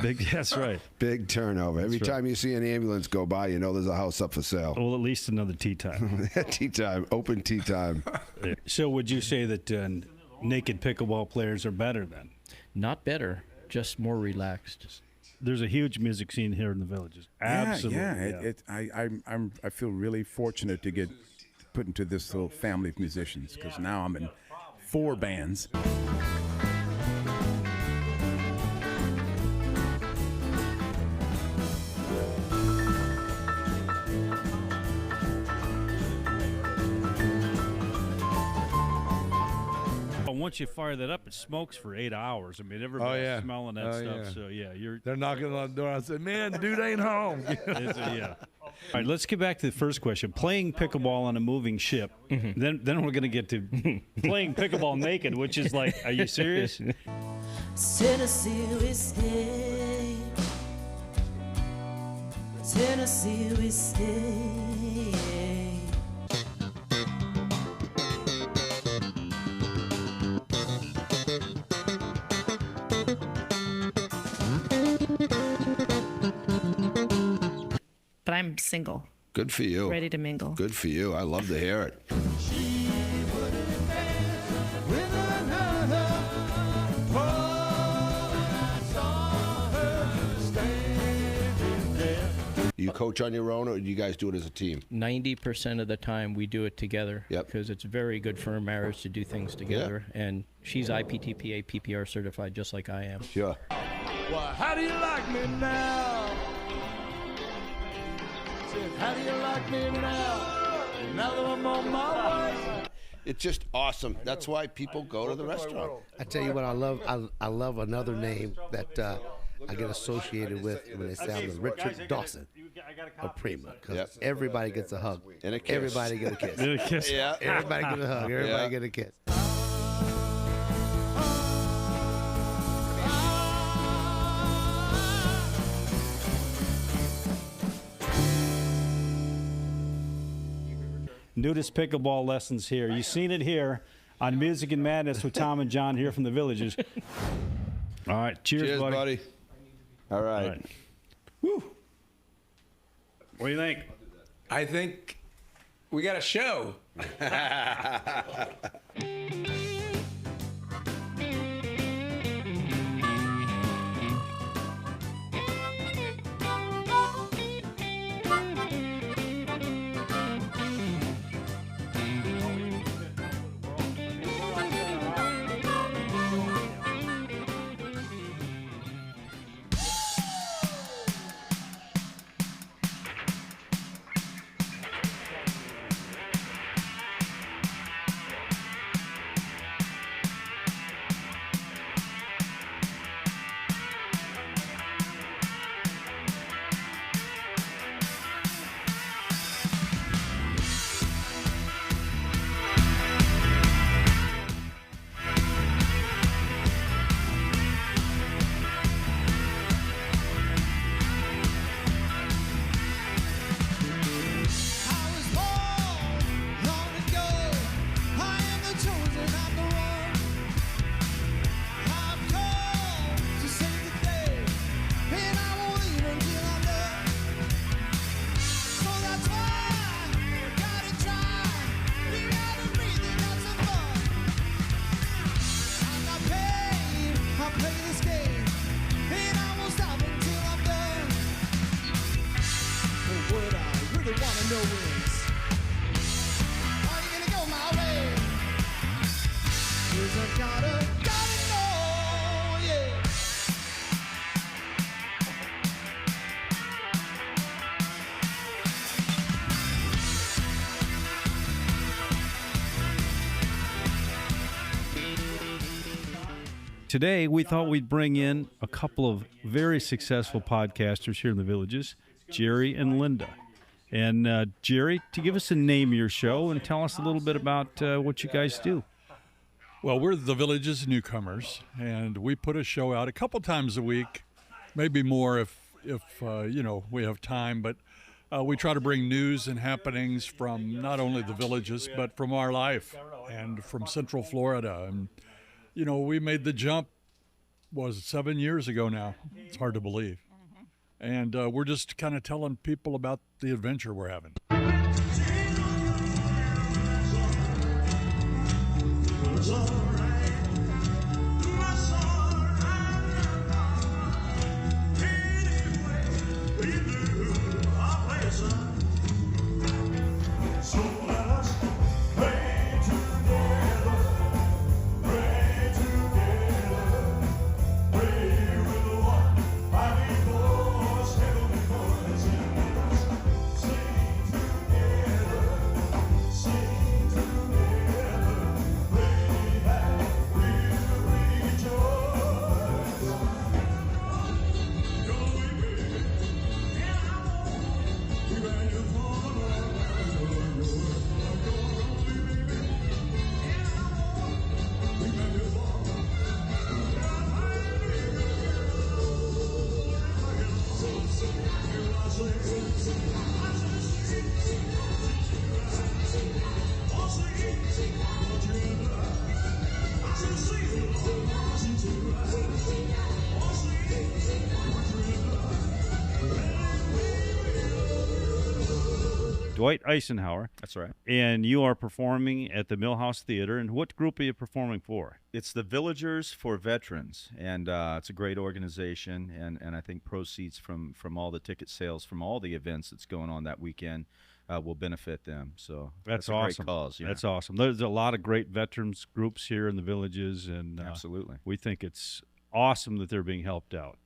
That's right. Big turnover. Every time you see an ambulance go by, you know there's a house up for sale. Well, at least another tea time. Tea time, open tea time. So would you say that naked pickleball players are better then? Not better, just more relaxed. There's a huge music scene here in the Villages. Absolutely. I feel really fortunate to get put into this little family of musicians because now I'm in 4 bands. Once you fire that up, it smokes for 8 hours. I mean, everybody's smelling that stuff. Yeah. So they're knocking on the door. I said, "Man, dude ain't home." Yeah. All right, let's get back to the first question. Playing pickleball on a moving ship. Mm-hmm. Then we're going to get to playing pickleball naked, which is like, are you serious? Tennessee whiskey. Tennessee whiskey. But I'm single. Good for you. Ready to mingle. Good for you. I love to hear it. You coach on your own, or do you guys do it as a team? 90% of the time we do it together. Yep. Because it's very good for a marriage to do things together. Yeah. And she's IPTPA, PPR certified just like I am. Sure. Well, how do you like me now? Said, how do you like me now? Now that I'm on my way. It's just awesome. That's why people go to the restaurant. I tell you what, I love another name that I get associated with when they say I'm Richard Dawson of Prima, because everybody gets a hug. And a kiss. Everybody gets a kiss. And a kiss. Yeah. Everybody gets a hug. Everybody gets a kiss. Nudist pickleball lessons here. You've seen it here on Music and Madness with Tom and John here from the Villages. All right. Cheers, buddy. All right. Woo. What do you think? I think we got a show. Today, we thought we'd bring in a couple of very successful podcasters here in the Villages, Jerry and Linda. And Jerry, to give us a name of your show and tell us a little bit about what you guys do. Well, we're the Villages Newcomers, and we put a show out a couple times a week, maybe more if we have time. But we try to bring news and happenings from not only the Villages, but from our life and from Central Florida. And we made the jump was 7 years ago now. It's hard to believe. And we're just kind of telling people about the adventure we're having. Dwight Eisenhower. That's right. And you are performing at the Millhouse Theater. And what group are you performing for? It's the Villagers for Veterans, and it's a great organization. And I think proceeds from all the ticket sales from all the events that's going on that weekend will benefit them. So that's a awesome. Great cause. Yeah. That's awesome. There's a lot of great veterans groups here in the Villages, and absolutely, we think it's awesome that they're being helped out.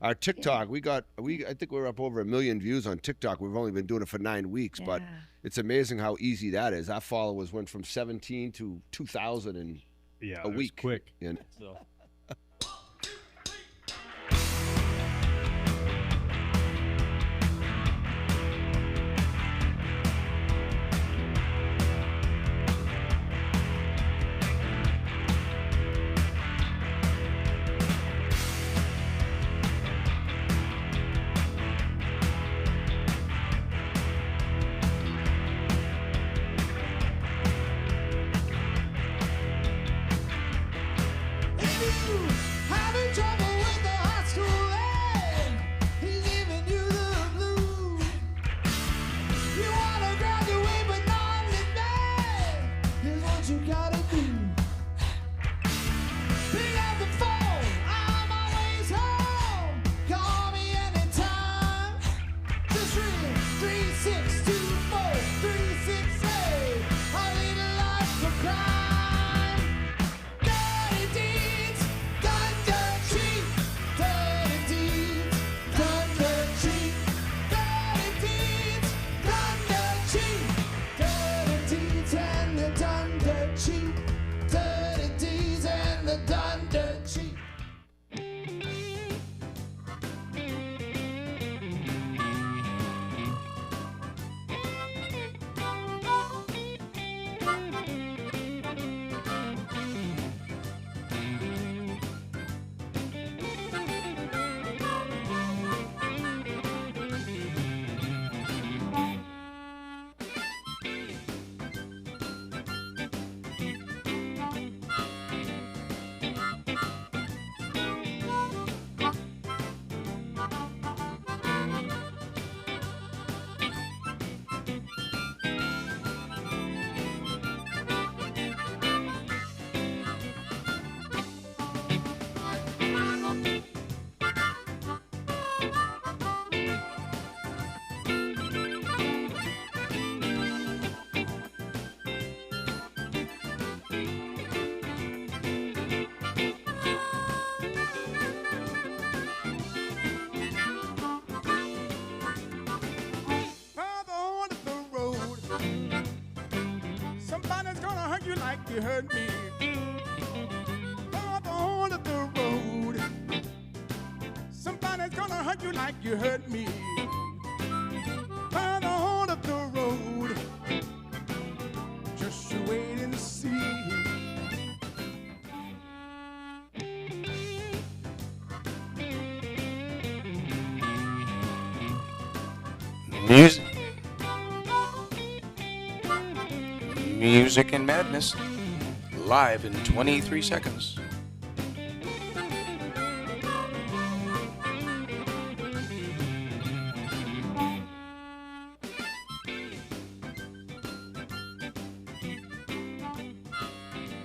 Our TikTok, I think we're up over 1 million views on TikTok. We've only been doing it for 9 weeks, but it's amazing how easy that is. Our followers went from 17 to 2,000 in a week. Quick. And so. Baby, Dirty deeds done dirt cheap. Dirty deeds done dirt cheap. Dirty deeds done dirt cheap. Dirty deeds and they're done dirt cheap. Dirty deeds and they're done dirt cheap. Further on up the road, somebody's gonna hurt you like you hurt me. Further on up the road, somebody's gonna hurt you like you hurt me. Further on up the road, just you wait and see. Music and Madness, live in 23 seconds.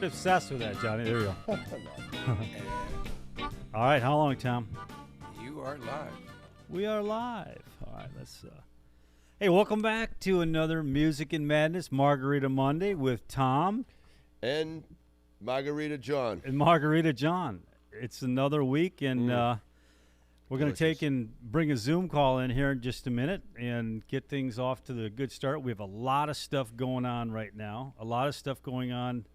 Obsessed with that, Johnny. There you go. All right, how long, Tom? You are live. We are live. All right, let's. Hey, welcome back to another Music and Madness Margarita Monday with Tom And Margarita John. and Margarita John. It's another week, and we're going to take and bring a Zoom call in here in just a minute and get things off to the good start. We have a lot of stuff going on right now, a lot of stuff going on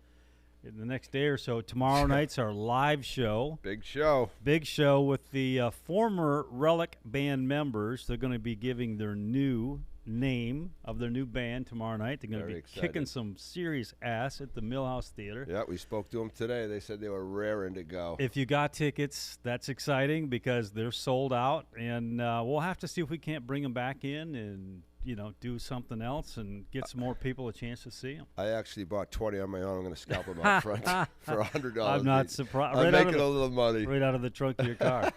in the next day or so. Tomorrow night's our live show. Big show. Big show with the former Relic Band members. They're going to be giving their new name of their new band tomorrow night. They're going to Very be excited. kicking some serious ass at the Millhouse Theater. Yeah, we spoke to them today. They said they were raring to go. If you got tickets, that's exciting because they're sold out, and we'll have to see if we can't bring them back in and do something else and get some more people a chance to see them. I actually bought 20 on my own. I'm going to scalp them out front for $100. I'm not surprised. I'm making a little money. Right out of the trunk of your car.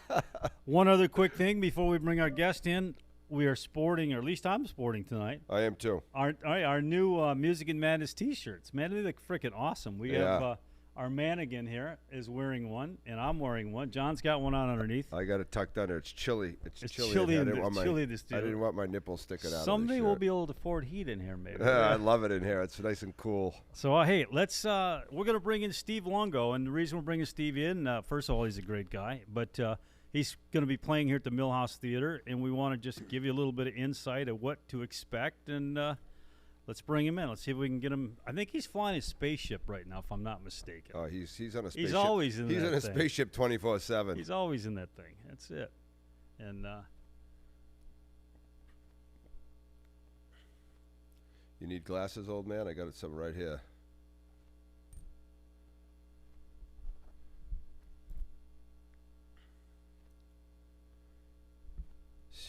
One other quick thing before we bring our guest in. We are sporting, or at least I'm sporting tonight. I am too. Our new Music and Madness T-shirts. Man, they look freaking awesome. We have our Mannequin here is wearing one, and I'm wearing one. John's got one on underneath. I got it tucked under. It's chilly. It's chilly I in didn't want my- chilly this I didn't want my nipples sticking out. Someday of the we'll shirt. be able to afford heat in here, maybe. I love it in here. It's nice and cool. So, hey, let's. We're gonna bring in Steve Longo, and the reason we're bringing Steve in, first of all, he's a great guy, but he's going to be playing here at the Millhouse Theater, and we want to just give you a little bit of insight of what to expect, and let's bring him in. Let's see if we can get him. I think he's flying his spaceship right now, if I'm not mistaken. Oh, he's on a spaceship. He's always in He's that in a thing. spaceship 24/7. He's always in that thing. That's it. And You need glasses, old man? I got some right here.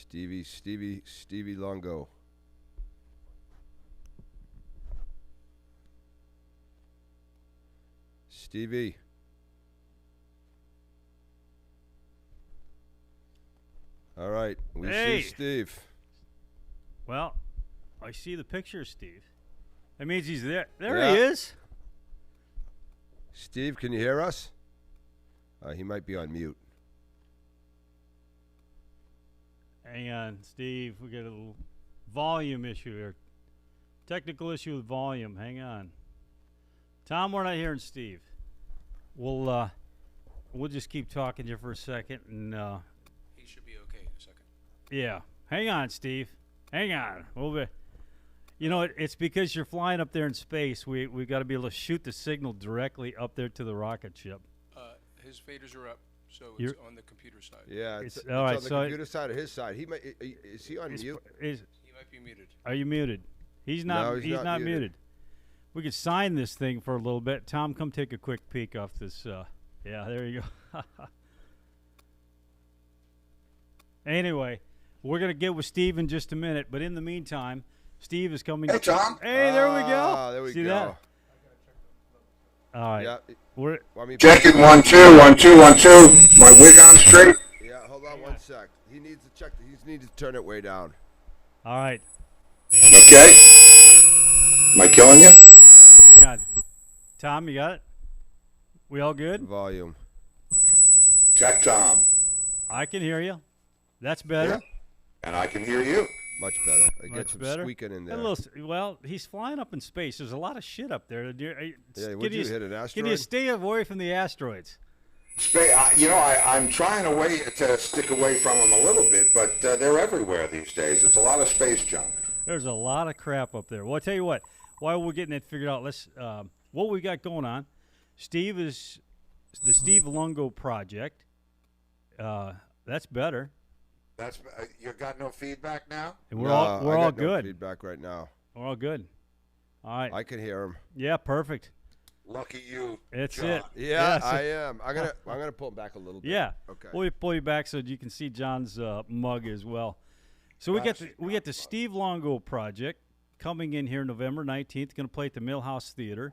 Stevie Longo. Stevie. All right, we Hey. see Steve. well, I see the picture, of Steve. That means he's there. There Yeah. he is. Steve, can you hear us? He might be on mute. Hang on, Steve. We got a little volume issue here. Technical issue with volume. Hang on. Tom, we're not hearing Steve. we'll just keep talking here for a second, and He should be okay in a second. yeah. Hang on, Steve. Hang on. It's because you're flying up there in space. We've got to be able to shoot the signal directly up there to the rocket ship. His faders are up, so You're- it's on the computer side. Yeah, it's all right, on the so computer side or his side. Is he on mute? He might be muted. Are you muted? He's not. No, he's not muted. muted. We could sign this thing for a little bit. Tom, come take a quick peek off this. Yeah, there you go. Anyway, we're gonna get with Steve in just a minute, but in the meantime, Steve is coming. Hey, Tom. Hey, there we go. Ah, there we See go. that? All right. Yeah. We're Checking 1 2 1 2 1 2. My wig on straight. Yeah, hold on one sec. He needs to check. He needs to turn it way down. all right. Okay. Am I killing you? Hang on. Tom, you got it? We all good? Volume. Check, Tom. I can hear you. That's better. And I can hear you. Much better. I get Much some better. squeaking in A there. well, he's flying up in space. There's a lot of shit up there. Yeah, would you hit an Can you asteroid? stay away from the asteroids? I'm trying to stick away from them a little bit, but they're everywhere these days. It's a lot of space junk. There's a lot of crap up there. Well, I'll tell you what. While we're getting it figured out, let's what we got going on. Steve is the Steve Lungo Project. That's better. That's you got no feedback now. And we're No, all I got no good. feedback right now. We're all good. All right. I can hear him. Yeah, perfect. Lucky you. It's John. it. Yeah, so- I am. I'm gonna pull him back a little bit. Yeah. Okay. We'll pull you back so you can see John's mug as well. So we get the Steve Longo Project coming in here November 19th. Going to play at the Millhouse Theater,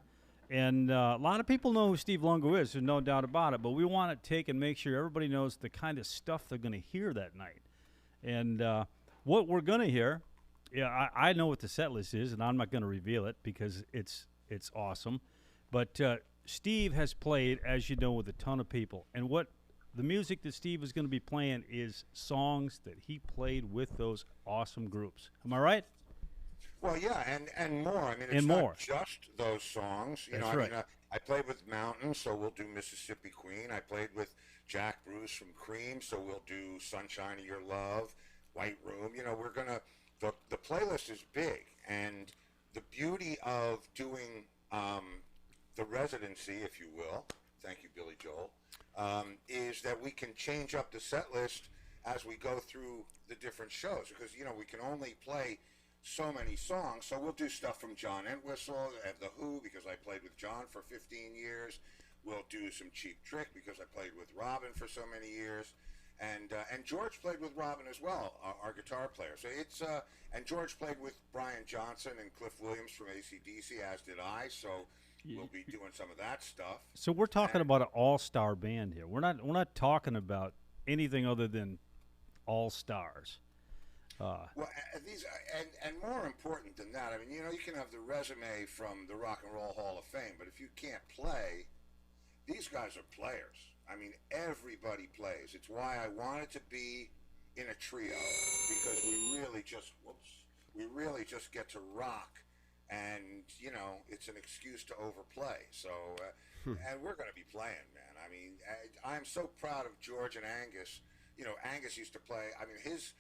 and a lot of people know who Steve Longo is. There's no doubt about it. But we want to take and make sure everybody knows the kind of stuff they're going to hear that night, and what we're going to hear. Yeah, I know what the set list is, and I'm not going to reveal it because it's awesome. But Steve has played, as you know, with a ton of people, and what the music that Steve is going to be playing is songs that he played with those awesome groups. Am I right? Well, yeah, and more. I mean, it's And not more. just those songs. That's I right. mean, I played with Mountain, so we'll do Mississippi Queen. I played with Jack Bruce from Cream, so we'll do Sunshine of Your Love, White Room. We're gonna. The playlist is big, and the beauty of doing the residency, if you will. Thank you, Billy Joel. Is that we can change up the set list as we go through the different shows because we can only play so many songs. So we'll do stuff from John Entwistle, The Who because I played with John for 15 years. We'll do some Cheap Trick because I played with Robin for so many years, and George played with Robin as well, our guitar player. So it's and George played with Brian Johnson and Cliff Williams from AC/DC, as did I. So we'll be doing some of that stuff. So we're talking about an all-star band here. We're not talking about anything other than all-stars. Well, these and more important than that, I mean, you can have the resume from the Rock and Roll Hall of Fame, but if you can't play, these guys are players. I mean, everybody plays. It's why I wanted to be in a trio because we really just get to rock, and it's an excuse to overplay. So, and we're going to be playing, man. I mean, I'm so proud of George and Angus. Angus used to play. I mean, his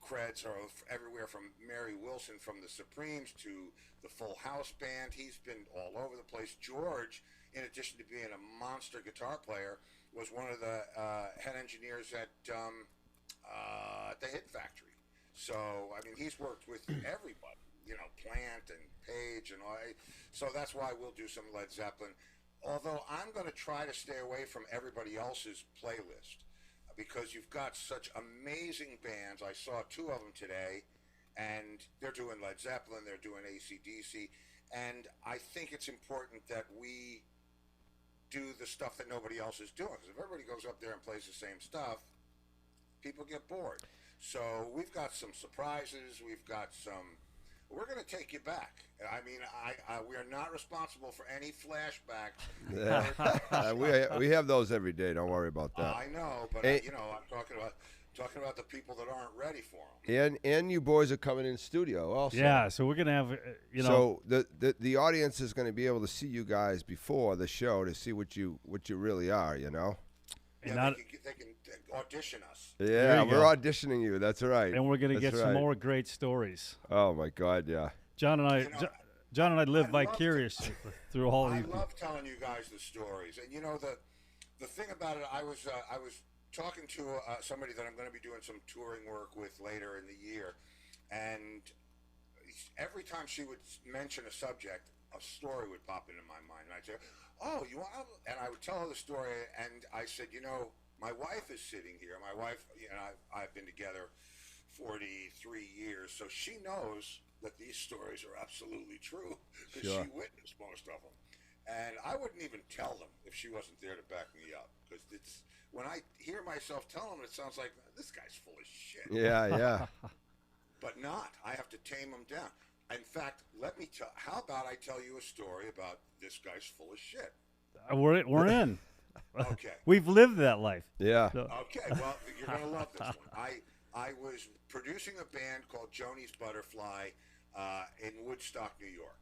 creds are everywhere from Mary Wilson from the Supremes to the Full House Band. He's been all over the place. George, in addition to being a monster guitar player, was one of the head engineers at the Hit Factory. So, I mean, he's worked with everybody, Plant and Page and all. So that's why we'll do some Led Zeppelin. Although I'm going to try to stay away from everybody else's playlist. Because you've got such amazing bands. I saw two of them today, and they're doing Led Zeppelin, they're doing AC/DC, and I think it's important that we do the stuff that nobody else is doing. Because if everybody goes up there and plays the same stuff, people get bored. So we've got some surprises. We're going to take you back. I mean, we are not responsible for any flashbacks. Yeah. We have those every day. Don't worry about that. I know, but Hey. I'm talking about talking about the people that aren't ready for them. And you boys are coming in studio also. Yeah, so we're gonna have So the audience is going to be able to see you guys before the show to see what you really are. You know. Yeah, they can audition us. Yeah, you we're go. auditioning you. That's right. and we're gonna That's get some right. more great stories. Oh my God, yeah. John and I, You know, John and I live I'd love to- vicariously through all I these. love telling you guys the stories, and you know the thing about it. I was talking to somebody that I'm going to be doing some touring work with later in the year, and every time she would mention a subject, a story would pop into my mind, and I'd say, "Oh, you want?" And I would tell her the story, and I said, "You know, my wife is sitting here. My wife, you know, I've been together 43 years, so she knows that these stories are absolutely true because Sure. she witnessed most of them." And I wouldn't even tell them if she wasn't there to back me up, because it's when I hear myself tell them, it sounds like this guy's full of shit. Yeah, yeah. But not. I have to tame them down. In fact, let me tell. How about I tell you a story about this guy's full of shit? We're in. Okay. We've lived that life. Yeah. So- Okay, well, you're going to love this one. I was producing a band called Joni's Butterfly in Woodstock, New York.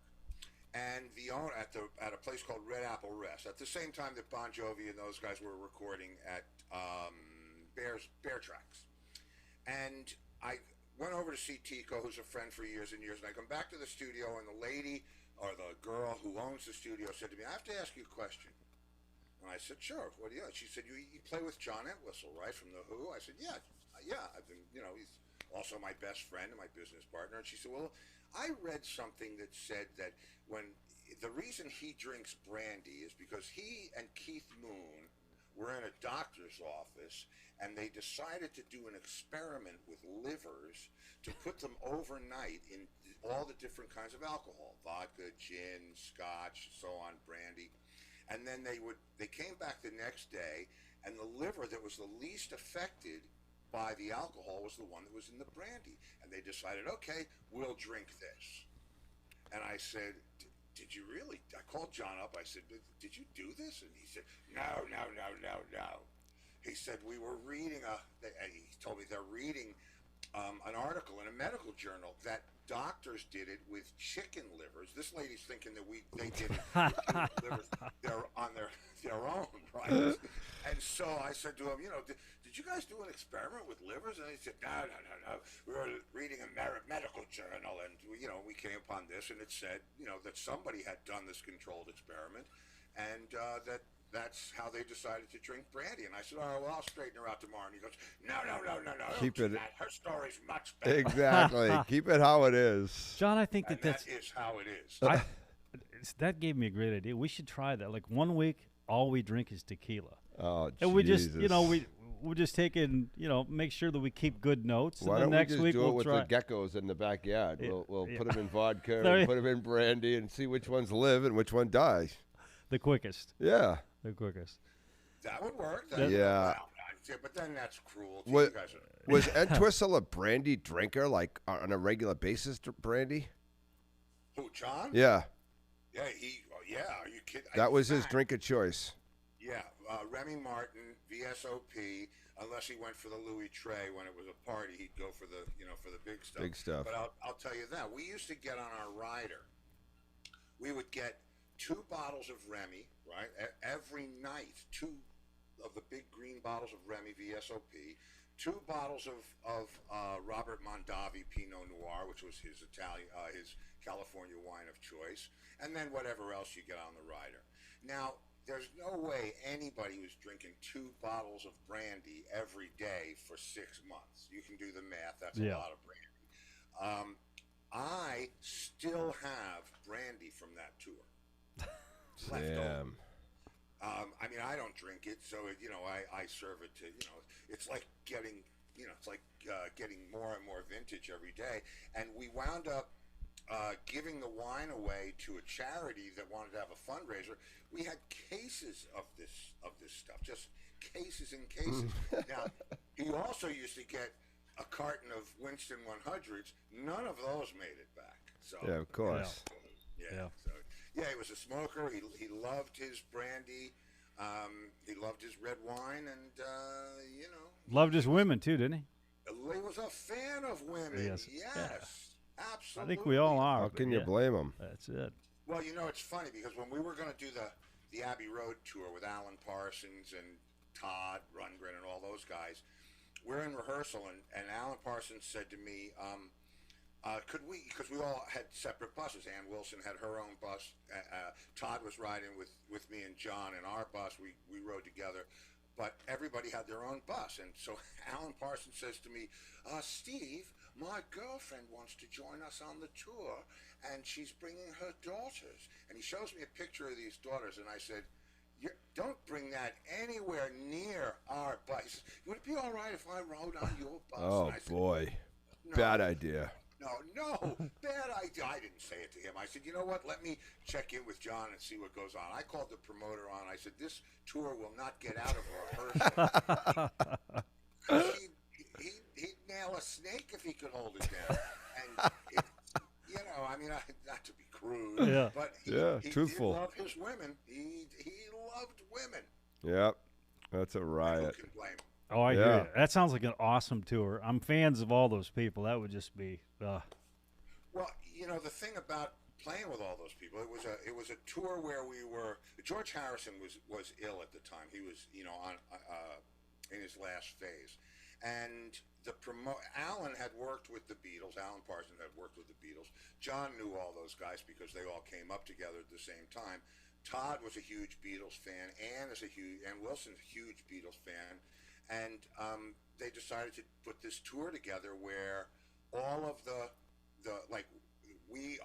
And the owner at a place called Red Apple Rest, at the same time that Bon Jovi and those guys were recording at Bear Tracks. And I went over to see Tico, who's a friend for years and years, and I come back to the studio, and the lady, or the girl who owns the studio, said to me, "I have to ask you a question." And I said, "Sure, what do you?" She said, you play with John Entwistle, right, from The Who?" I said, yeah, I've been, you know, he's also my best friend and my business partner. And she said, "Well, I read something that said that when the reason he drinks brandy is because he and Keith Moon were in a doctor's office, and they decided to do an experiment with livers to put them overnight in all the different kinds of alcohol, vodka, gin, scotch, so on, brandy. And then they came back the next day, and the liver that was the least affected by the alcohol was the one that was in the brandy. And they decided, okay, we'll drink this." And I said, "Did you really?" I called John up. I said, "Did you do this?" And he said, No. He said, "We were reading he told me they're reading an article in a medical journal that doctors did it with chicken livers." This lady's thinking that they did it with livers on their own, right? And so I said to him, "You know, did you guys do an experiment with livers?" And he said, No. We were reading a medical journal, and we came upon this, and it said, that somebody had done this controlled experiment, and that's how they decided to drink brandy." And I said, "All right, well, I'll straighten her out tomorrow." And he goes, No. Keep don't do it- that. Her story's much better. Exactly. Keep it how it is. John, I think And that's that is how it is. that gave me a great idea. We should try that. Like 1 week, all we drink is tequila, Oh, and we just, Jesus. we're just taking, make sure that we keep good notes. Why and don't then next we just week do we'll it with try. the geckos in the backyard? Yeah, We'll yeah. put them in vodka There you- and put them in brandy and see which ones live and which one dies. The quickest. Yeah. The quickest. That would work. Yeah. But then that's cruelty. Was, You guys are, was Entwistle a brandy drinker, like on a regular basis, brandy? who, John? Yeah. Yeah, are you kidding? That In was his fact, drink of choice. Yeah, Remy Martin, VSOP. Unless he went for the Louis Trey when it was a party, he'd go for the big stuff. Big stuff. But I'll tell you that we used to get on our rider. We would get 2 bottles of Remy, right? Every night, 2 of the big green bottles of Remy VSOP, 2 bottles of Robert Mondavi Pinot Noir, which was his California wine of choice, and then whatever else you get on the rider. Now, there's no way anybody who's drinking 2 bottles of brandy every day for 6 months. You can do the math. That's a Yeah. lot of brandy. I still have brandy from that tour. Left over. Damn. I mean, I don't drink it, so I serve it to it's like getting getting more and more vintage every day. And we wound up giving the wine away to a charity that wanted to have a fundraiser. We had cases of this stuff, just cases and cases. Now, he also used to get a carton of Winston 100s. None of those made it back. So Yeah, of course. yeah. So, yeah, he was a smoker. He loved his brandy. He loved his red wine, and Loved his women too, didn't he? He was a fan of women. Yes. Yes, I absolutely. think we all are. How but can you yeah, blame him? That's it. Well, you know, it's funny because when we were going to do the Abbey Road tour with Alan Parsons and Todd Rundgren and all those guys, we're in rehearsal, and Alan Parsons said to me, could we, because we all had separate buses. Ann Wilson had her own bus. Todd was riding with me and John in our bus. We rode together. But everybody had their own bus. And so Alan Parsons says to me, Steve, my girlfriend wants to join us on the tour, and she's bringing her daughters. And he shows me a picture of these daughters, and I said, don't bring that anywhere near our bus. Would it be all right if I rode on your bus? Oh, And I said, boy. No. Bad idea. No, bad idea. I didn't say it to him. I said, you know what? Let me check in with John and see what goes on. I called the promoter on. I said, this tour will not get out of rehearsal. He'd nail a snake if he could hold it down. And, you know, I mean, not to be crude, Yeah. but he truthful. did love his women. He loved women. Yep. That's a Who riot. can blame him? Oh, I hear Yeah. you. That sounds like an awesome tour. I'm fans of all those people. That would just be. Well, you know, the thing about playing with all those people, it was a tour where we were. George Harrison was ill at the time. He was, you know, on in his last phase, and Alan had worked with the Beatles. Alan Parsons had worked with the Beatles. John knew all those guys because they all came up together at the same time. Todd was a huge Beatles fan. Ann Wilson's a huge Beatles fan. And they decided to put this tour together where all of the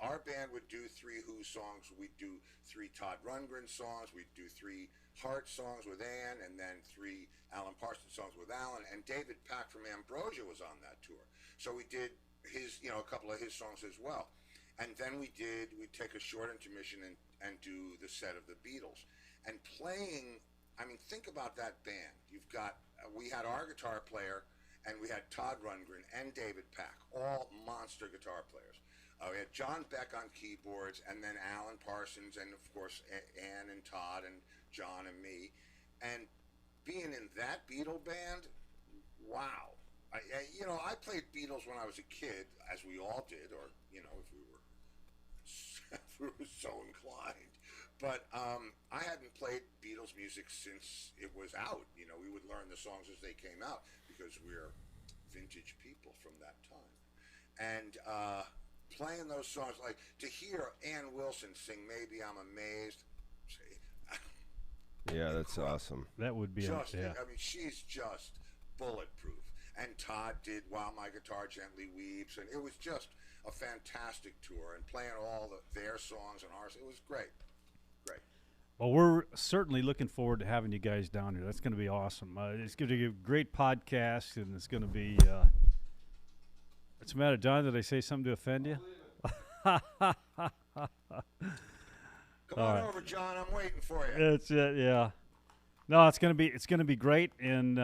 our band would do 3 Who songs, we'd do 3 Todd Rundgren songs, we'd do 3 Heart songs with Ann, and then 3 Alan Parsons songs with Alan, and David Pack from Ambrosia was on that tour. So we did a couple of his songs as well. And then we'd take a short intermission and do the set of the Beatles. And playing, I mean, think about that band. We had our guitar player, and we had Todd Rundgren and David Pack, all monster guitar players. We had John Beck on keyboards, and then Alan Parsons, and of course Ann and Todd and John and me. And being in that Beatle band, wow. I played Beatles when I was a kid, as we all did, or, you know, if we were so inclined. But I hadn't played Beatles music since it was out. You know, we would learn the songs as they came out because we're vintage people from that time. And playing those songs, like to hear Ann Wilson sing "Maybe I'm Amazed." Yeah, that's awesome. That would be. I mean, she's just bulletproof. And Todd did "While My Guitar Gently Weeps," and it was just a fantastic tour. And playing all their songs and ours, it was great. Great. Well, we're certainly looking forward to having you guys down here. That's going to be awesome. It's going to be a great podcast, and it's going to be. What's the matter, John? Did I say something to offend you? Come on over, John. I'm waiting for you. That's it. Yeah. No, it's going to be great, and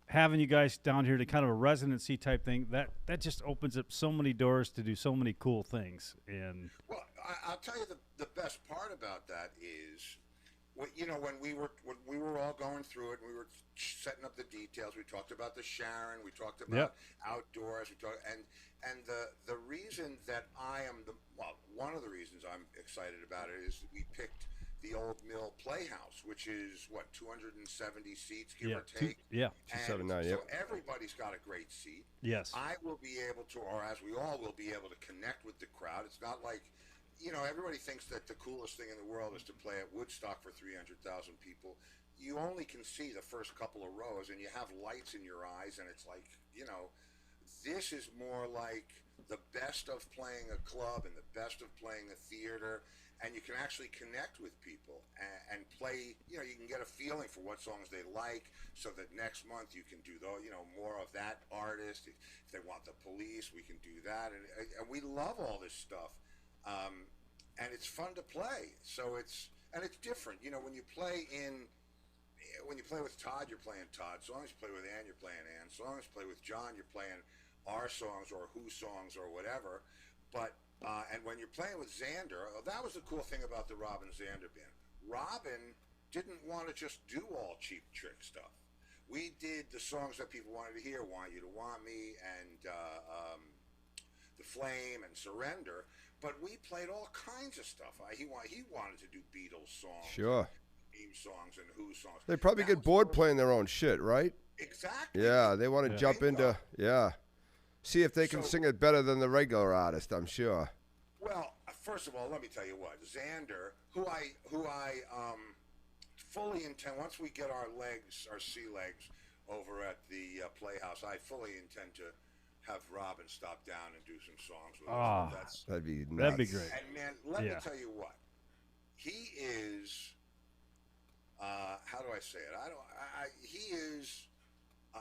having you guys down here to kind of a residency type thing that just opens up so many doors to do so many cool things. And well, I'll tell you the best part about that is, you know, when we were all going through it, and we were setting up the details. We talked about the Sharon. We talked about outdoors. And the reason that one of the reasons I'm excited about it is we picked the Old Mill Playhouse, which is 270 seats, give or take. 279. So everybody's got a great seat. Yes. I will be able to, or as we all will be able to connect with the crowd. It's not like, you know, everybody thinks that the coolest thing in the world is to play at Woodstock for 300,000 people. You only can see the first couple of rows, and you have lights in your eyes, and it's like, you know, this is more like the best of playing a club and the best of playing a theater, and you can actually connect with people and play, you know, you can get a feeling for what songs they like, so that next month you can do, you know, more of that artist. If they want the Police, we can do that, and we love all this stuff. And it's fun to play. So it's different. You know, when you play with Todd, you're playing Todd songs. You play with Ann, you're playing Ann songs. Play with John, you're playing our songs or Who songs or whatever. But and when you're playing with Xander, that was the cool thing about the Robin Zander band. Robin didn't want to just do all Cheap Trick stuff. we did the songs that people wanted to hear, Want You to Want Me, and The Flame, and Surrender. But we played all kinds of stuff. He wanted to do Beatles songs, Sure. theme songs, and Who songs. They probably get bored playing their own shit, right? Exactly. Yeah, they want to jump into, see if they can So- sing it better than the regular artist, I'm sure. Well, first of all, let me tell you what, Xander, who I fully intend, once we get our sea legs over at the Playhouse, I fully intend to have Robin stop down and do some songs with us. That'd be nuts. That'd be great. And man, let me tell you what, he is. How do I say it?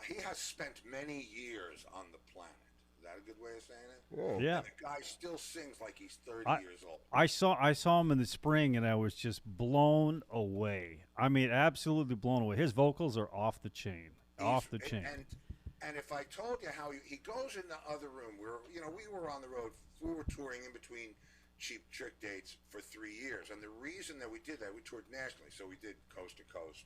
He has spent many years on the planet. Is that a good way of saying it? Yeah. And the guy still sings like he's 30 years old. I saw him in the spring, and I was just blown away. I mean, absolutely blown away. His vocals are off the chain. Off the chain. And if I told you how he goes in the other room, we were on the road, we were touring in between Cheap Trick dates for 3 years, and the reason that we did that, we toured nationally, so we did coast to coast.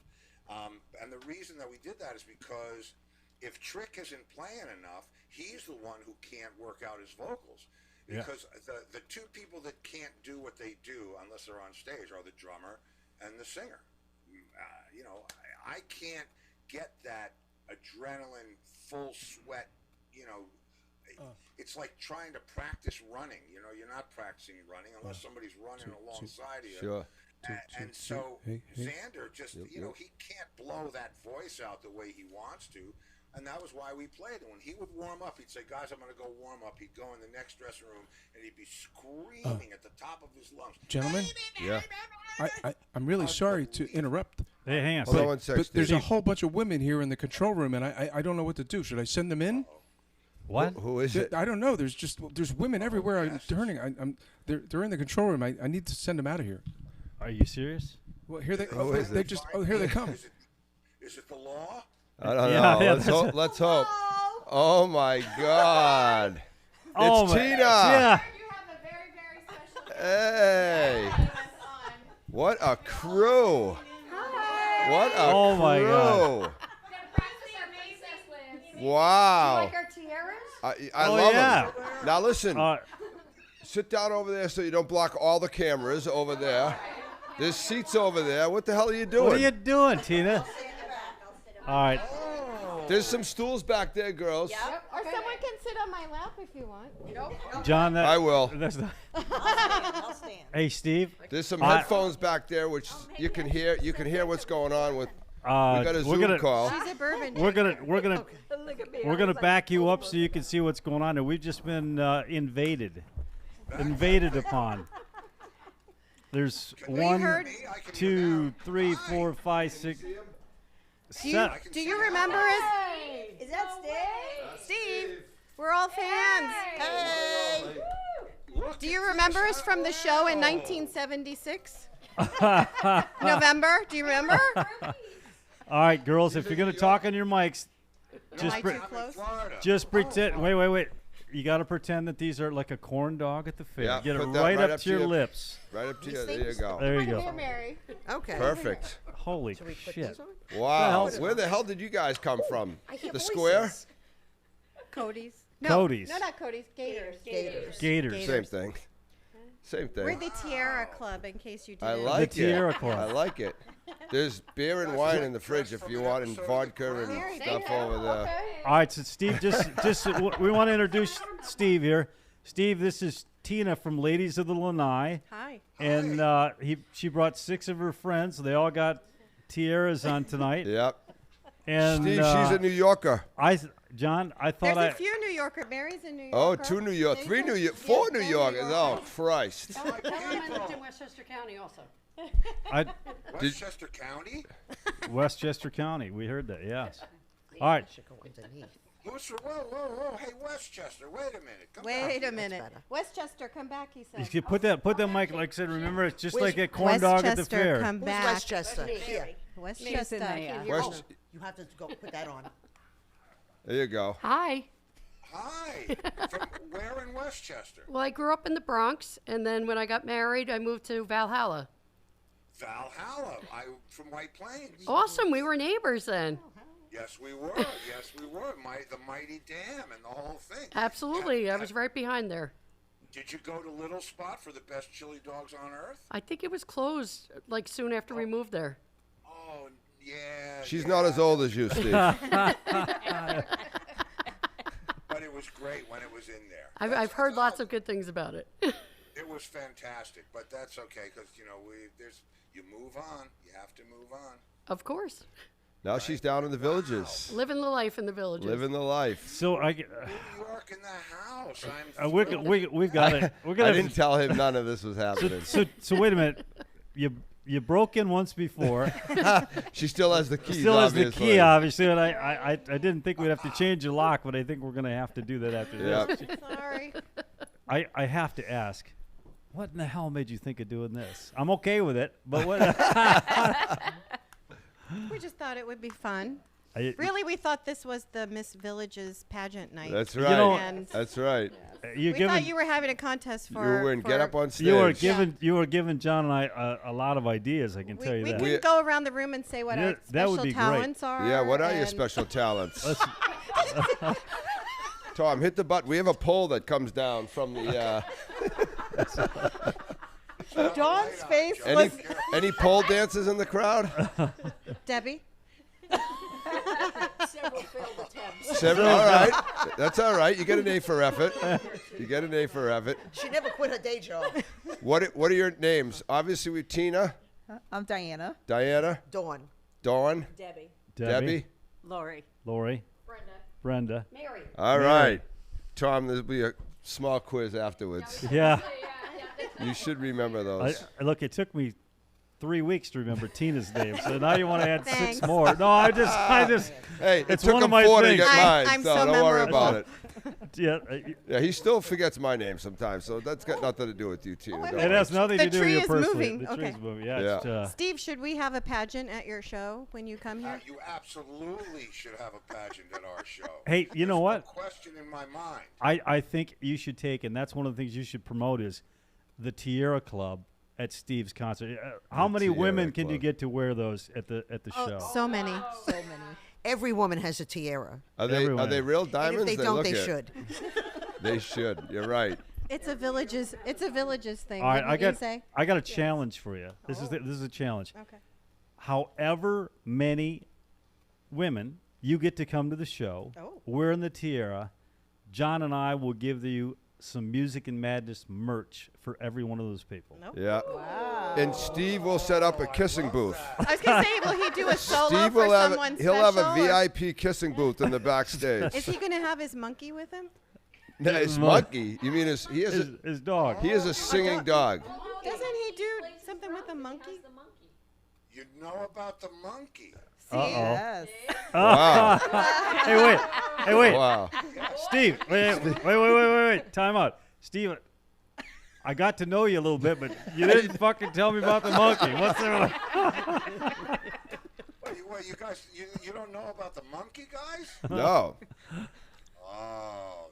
And the reason that we did that is because if Trick isn't playing enough, he's the one who can't work out his vocals. Because the two people that can't do what they do unless they're on stage are the drummer and the singer. I can't get that adrenaline, full sweat, it's like trying to practice running. You're not practicing running unless somebody's running alongside you. Sure. And so Xander just, he can't blow that voice out the way he wants to. And that was why we played. And when he would warm up, he'd say, guys, I'm going to go warm up. He'd go in the next dressing room, and he'd be screaming at the top of his lungs. Gentlemen? Yeah. I'm really sorry to interrupt. Hey, hang on. Hold on one sec, But there's a Steve. whole bunch of women here in the control room, and I don't know what to do. Should I send them in? What? Who is it? I don't know. There's women everywhere. I'm turning. They're in the control room. I need to send them out of here. Are you serious? Well, here they. Who is They it? just. Oh, here they come. Is it the law? I don't Yeah, know. yeah, Let's that's hope. Let's hope. Oh my God! Oh, It's my- Tina. Yeah. Hey! What a crew! What a Oh, crew! my God. Wow! Like our tiaras? I Oh, love yeah. them. Now listen. Uh, Sit down over there so you don't block all the cameras over there. There's seats over there. What the hell are you doing? what are you doing, Tina? All right. There's some stools back there, girls. Yep. Or someone can sit on my lap if you want. Nope. John, I will. That's not, I'll stand. hey, Steve. There's some I- headphones back there, which you can hear. You can hear what's going on with. We got a we're Zoom gonna, call. She's a bourbon. We're gonna Look at me. we're gonna back you up so you can see what's going on. And we've just been invaded upon. There's one, heard- 2, 3, 4, 5, 6. Do you remember us? Is that Steve? Steve, we're all fans. Hey. Do you remember us from the show in 1976? November? Do you remember? All right, girls, if you're gonna talk on your mics, Am I too close? just pretend. Wait. You got to pretend that these are like a corn dog at the fair. Yeah, Get it put that right right up to your lips. Right up to you. There you go. There you Here, go. Mary. Okay. Perfect. Holy Should we put shit. these on? Wow. hell's- Where the hell did you guys come from? I hear The voices. square? Cody's. Cody's. No, not Cody's. Gators. Gators. Same thing. Same We're thing. the Tiara Club, in case you I didn't. like The Tierra it. Club. I like it. There's beer and wine in the fridge if you want, and vodka and stuff over there. All right, so Steve, we want to introduce Steve here. Steve, this is Tina from Ladies of the Lanai. Hi. And she brought 6 of her friends. They all got tiaras on tonight. Yep. And Steve, she's a New Yorker. John, I thought There's a few New Yorker. Mary's a New Yorker. Oh, 2 New York, 3 New York, 4 New Yorkers. Oh, Christ. I lived in Westchester County also. Westchester County? Westchester County. We heard that, yes. All right. Whoa. Hey, Westchester, wait a minute. Come Wait back. a minute. Westchester, come back, he said. You put that mic, like I said, remember, it's just like a corn dog at the Westchester, fair. come Who's back. Westchester? Here. Westchester. West- You have to go put that on. There you go. Hi. Hi. From where in Westchester? Well, I grew up in the Bronx, and then when I got married, I moved to Valhalla. Valhalla. From White Plains. Awesome. We were neighbors then. Yes, we were. Yes, we were. The Mighty Dam and the whole thing. Absolutely. I was right behind there. Did you go to Little Spot for the best chili dogs on earth? I think it was closed like soon after we moved there. Oh, yeah. She's not as old as you, Steve. But it was great when it was in there. I've heard lots of good things about it. It was fantastic, but that's okay because you move on. You have to move on. Of course. Now she's down in the villages. Living the life in the villages. Living the life. So New York in the house. I'm we've got it. We're gonna I didn't tell him none of this was happening. So wait a minute. You broke in once before. She still has the key. Still has the key, obviously. And I didn't think we'd have to change the lock, but I think we're going to have to do that after this. Sorry. I have to ask, what in the hell made you think of doing this? I'm okay with it, but what? We just thought it would be fun. Really, we thought this was the Miss Villages pageant night. That's right. And That's right. we thought you were having a contest for. You were in Get Up on Stage. You were giving John and I a lot of ideas. I can tell you we that. can go around the room and say what our special talents are. Yeah, what are your special talents? Tom, hit the button. We have a poll that comes down from the. Dawn's face any pole dances in the crowd? Debbie. Several failed attempts. All right. That's all right. You get an A for effort. She never quit her day job. What are your names? Obviously, we Tina. I'm Diana. Diana. Dawn. Dawn. Debbie. Lori. Brenda. Mary. All right. Tom, there'll be a small quiz afterwards. Yeah. You should remember those. Look, it took me 3 weeks to remember Tina's name, so now you want to add 6 more. No, I just. Hey, it it's took one him of my 4 things. to get mine, I'm so so don't worry memorable. about it. Yeah, he still forgets my name sometimes, so that's got nothing to do with you, Tina. Don't it worry. has nothing to do with tree you is personally. moving. The tree's Okay. moving. Yeah. Yeah. It's, Steve, should we have a pageant at your show when you come here? You absolutely should have a pageant at our show. Hey, you know what? No question in my mind. I think you should take, and that's one of the things you should promote is the Tierra Club at Steve's concert. How many Tierra women can you Club. get to wear those at the show? So many. So many. Every woman has a tiara. Are they real And diamonds? if they don't, look they it. should. They should. You're right. It's a villages thing. All right, wouldn't you say? I got a challenge for you. This is a challenge. Okay. However many women you get to come to the show, wearing the tiara, John and I will give you some Music and Madness merch for every one of those people. Yeah. Wow. And Steve will set up a kissing booth. I was gonna say, will he do a solo Steve for will have someone he'll have a special, or- VIP kissing booth in the backstage. Is he gonna have his monkey with him? No, his monkey. You mean his dog? He is a singing dog. Doesn't he do something with a monkey? You know about the monkey. Uh-oh. Yes. Wow. Hey, wait. Wow. Steve, wait. Time out. Steve, I got to know you a little bit, but you didn't fucking tell me about the monkey. What's there? What, you guys, you don't know about the monkey, guys? No. Oh,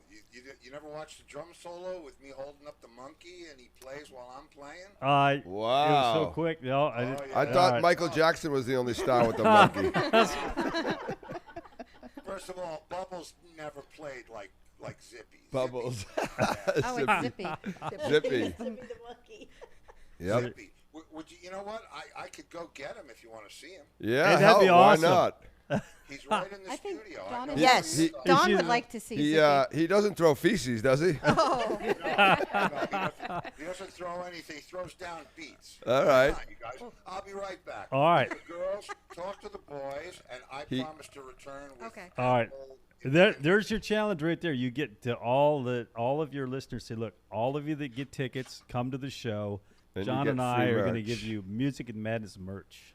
you never watched the drum solo with me holding up the monkey and he plays while I'm playing? It Wow. was so quick. No, I didn't. yeah. I thought Michael Jackson was the only star with the monkey. First of all, Bubbles never played like Zippy. Bubbles. Oh, it's Zippy. Zippy. Yep. Zippy. Would you know what? I could go get him if you want to see him. Yeah, Hey, that'd be awesome. why not? He's right in the I think studio. Dawn I know is- Yes. he's- Dawn would like to see Zippy. He doesn't throw feces, does he? Oh. He doesn't throw anything. He throws down beats. All right. Come on, you guys. I'll be right back. All right. The girls, talk to the boys, and I promise to return with Okay. All right. There's your challenge right there. You get to all of your listeners say, look, all of you that get tickets, come to the show. And you John get and I free are going to merch. give you Music and Madness merch.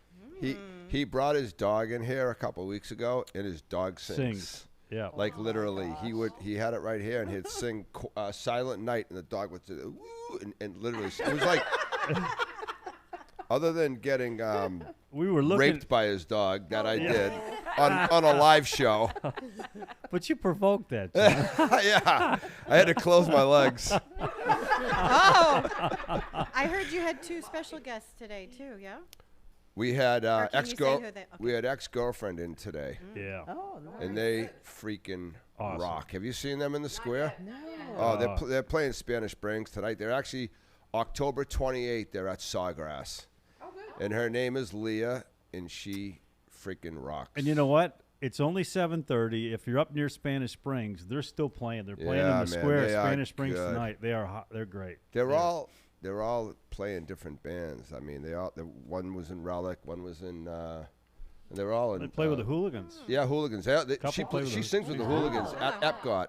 He brought his dog in here a couple of weeks ago, and his dog sings. Sings. Yeah. Like literally, he had it right here, and he'd sing "Silent Night," and the dog would say, "Woo," and literally, it was like, other than getting we were looking raped by his dog that I did on a live show. But you provoked that. John. Yeah, I had to close my legs. Oh, I heard you had 2 special guests today too. Yeah. We had Or can you say who they- we had ex-girlfriend in today. Yeah. Oh, And they freaking Awesome. rock. Have you seen them in the square? No. Oh, they're playing Spanish Springs tonight. They're actually October 28th. They're at Sawgrass. Oh, good. And her name is Leah, and she freaking rocks. And you know what? It's only 7:30. If you're up near Spanish Springs, they're still playing. They're playing in Yeah, the man, square at they are Spanish Springs good. tonight. They are hot. They're great. They're all playing different bands. I mean, one was in Relic, one was in. And they're all in. They play with the Hooligans. Yeah, Hooligans. She sings with the Hooligans at Epcot.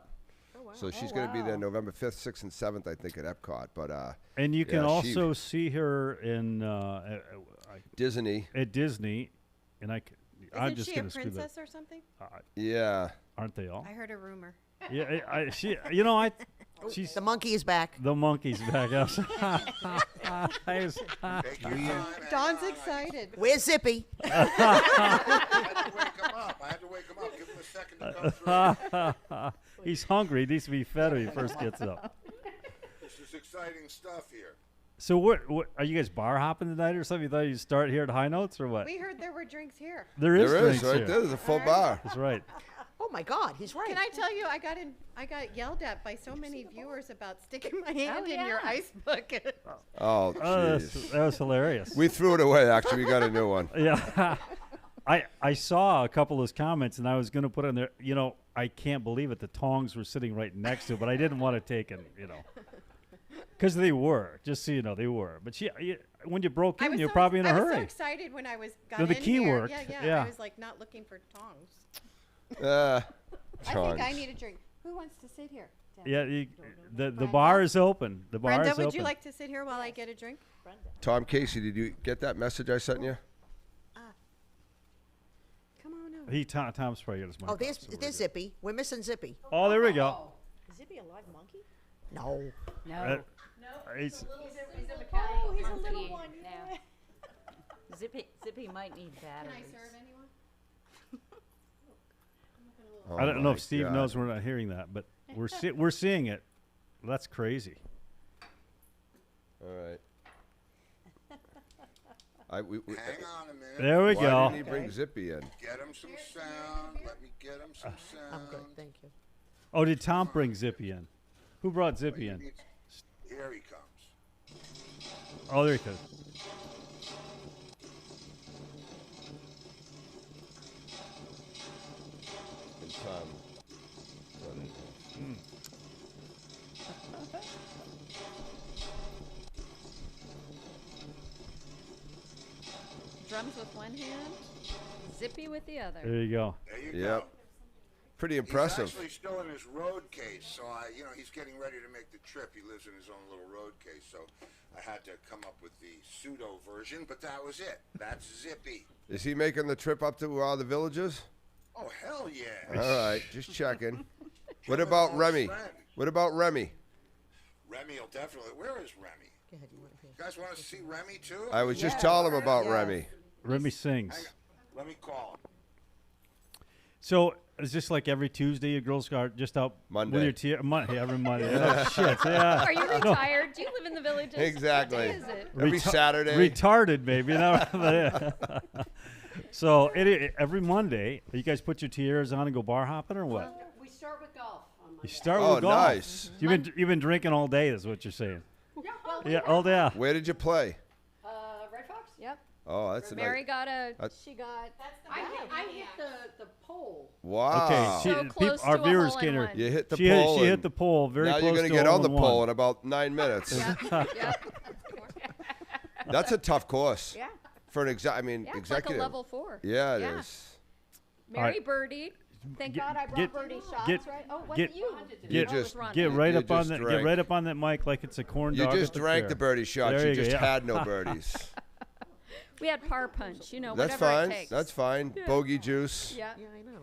So she's going to be there November 5th, 6th, and 7th, I think, at Epcot. But And you can yeah, also see her in Disney. At Disney, and I'm Isn't just she a going to screw that. princess or something? Yeah. Aren't they all? I heard a rumor. Yeah, she's The monkey is back. the monkey's back up. Dawn's excited. Where's Zippy? I had to wake him up. Give him a second to come through. He's hungry. He needs to be fed when he first gets up. This is exciting stuff here. So what are you guys bar hopping tonight or something? You thought you'd start here at High Notes or what? We heard there were drinks here. There is drinks right here. there. There's a full bar. That's right. Oh my God, he's right. Can I tell you, I got yelled at by so many viewers about sticking my hand in your ice bucket. Oh, Oh, jeez. that was hilarious. We threw it away, actually. We got a new one. Yeah. I saw a couple of those comments, and I was going to put on there, I can't believe it. The tongs were sitting right next to it, but I didn't want to take it, Because they were, just so you know, they were. But when you broke in, you're probably in a I hurry. was so excited when I got The in key here. worked, Yeah. yeah. I was like not looking for tongs. I think I tongs. need a drink. Who wants to sit here? Yeah, the bar is open. The bar Brenda, is would open. you like to sit here while I get a drink? Tom Casey, did you get that message I sent you? Come on over. Tom's probably got his mic Oh, off, there's so we're there's good. Zippy. We're missing Zippy. Oh, there we go. Is Zippy a live monkey? No. Uh, he's- Oh, he's a little one. Yeah. Zippy might need Can batteries. I serve anyone? Oh I don't know my if Steve God. knows we're not hearing that, but we're seeing it. That's crazy. All right. Hang on a minute. There we Why go. didn't he bring Zippy in? Get him some sound. Let me get him some sound. I'm good, thank you. Oh, did Tom bring Zippy in? Who brought Zippy in? Here he comes. Oh, there he goes. And Tom. Drums with one hand, Zippy with the other. There you go. There you Yep. go. Pretty impressive. He's actually still in his road case, so he's getting ready to make the trip. He lives in his own little road case, so I had to come up with the pseudo version, but that was it. That's Zippy. Is he making the trip up to the villages? Oh, hell yeah. All right, just checking. What about Remy? What about Remy? Remy will definitely. Where is Remy? You guys want to see Remy too? I was just telling him about Remy. Remy sings. Let me call him. So it's just like every Tuesday, your girls are just out Monday. with your every Monday. Oh, shit, yeah. Are you No. retired? Do you live in the villages? Exactly. What day is it? Every Saturday. Retarded, maybe. So every Monday, you guys put your tiaras on and go bar hopping, or what? We start with golf. You start Oh, with golf. nice. You've been drinking all day, is what you're saying. Yeah, well, Yeah, all day. Where did you play? Red Fox? Yep. Oh, that's a Mary nice. got a. That's- She got. I hit the pole. Wow. Okay, So close our to a viewers hole can in hear. one. You hit the She pole. hit and the pole very now close you're gonna to get a on the hole-in-one. pole in about 9 minutes. Yep. That's a tough course. Yeah. For an Yeah, it's like a executive. level 4. Yeah, it Yeah. is. Mary right. Birdie. Thank Get- God I brought get- Birdie shots, get- right? Oh, what get- you? You I just- was running. Get right You up on just that. Get drank. right up on that mic like it's a corn You dog. just at the drank fair. the birdie shots. There You go, just yeah. had no birdies. We had par punch, That's whatever fine. it takes. That's fine. Bogey juice. Yeah.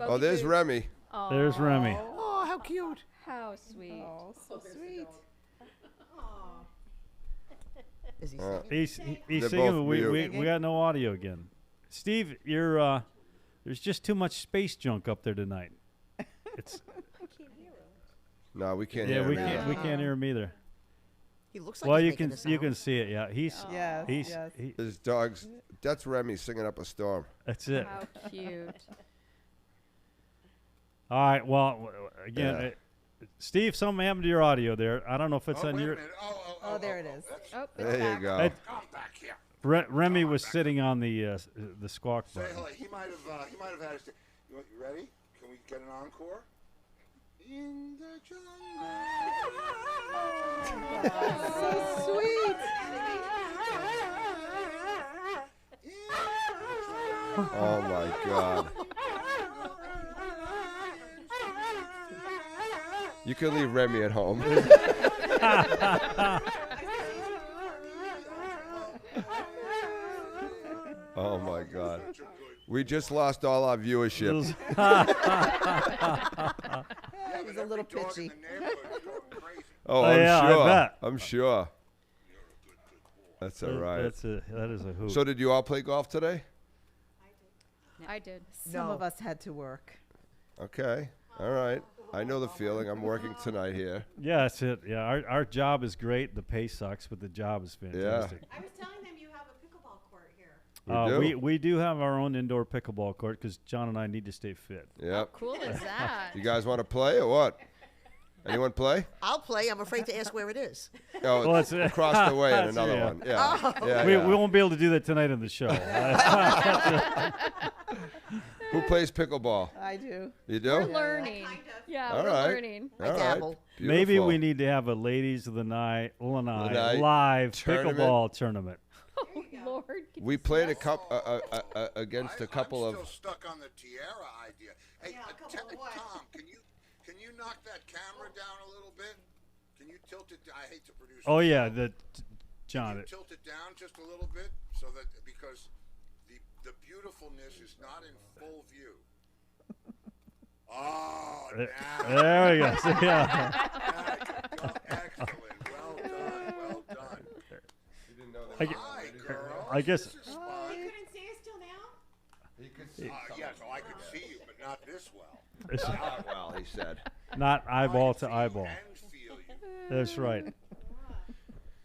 Oh, there's Remy. There's Remy. Oh, how cute. How sweet. Oh, so sweet. Is he Uh, singing? He's They're singing, both but we mute. got no audio again. Steve, you're there's just too much space junk up there tonight. It's No, we can't yeah, hear we him can't either. we can't hear him either. He looks like Well, he's you making can a sound. you can see it. Yeah, he's Yes, he's yes. His dogs. That's Remy singing up a storm. that's it. How cute. All right. Well, again, Yeah. Steve, something happened to your audio there. I don't know if it's on wait a your. minute. Oh, there it is. Oh, it's There you back. go. It- Come back here. Remy was sitting on the squawk Say button. hello. He might have had his. You ready? Can we get an encore? In the jungle. So sweet. Oh my God. You can leave Remy at home. Oh my God. We just lost all our viewership. It was a little pitchy. Oh, Oh, I'm yeah, I sure. bet. I'm sure. That's all right. That is a hoot. So did you all play golf today? I did. Some of us had to work. Okay. All right. I know the feeling. I'm working tonight here. Yeah, that's it. Yeah, our job is great. The pay sucks, but the job is fantastic. I was telling them you have a pickleball court here. We do have our own indoor pickleball court because John and I need to stay fit. Yep. Cool is that? You guys want to play or what? Anyone play? I'll play. I'm afraid to ask where it is. Oh, Well, it's across the way in another yeah. one. Yeah. Oh. Yeah, we yeah. won't be able to do that tonight on the show. Who plays pickleball? I do. You do? We're learning. Yeah, All we're right. learning. All right. dabble. Maybe Beautiful. we need to have a ladies of the night, Night live tournament. pickleball tournament. Oh, Lord. We played a couple against a couple I'm of. still stuck on the tiara idea. Hey, Tom, can you knock that camera down a little bit? Can you tilt it? I hate to produce. Oh a yeah, show. John. Can you tilt it down just a little bit so that because the beautifulness is not in full view. Oh, now. There we go. Yeah. Excellent. Well done. Well done. You didn't know I that. gu- Hi, girl. I guess. This is fun. You couldn't see us till now? He could see. Yeah, so I could see you, but not this well. It's Not well, he said. not eyeball to eyeball. That's right.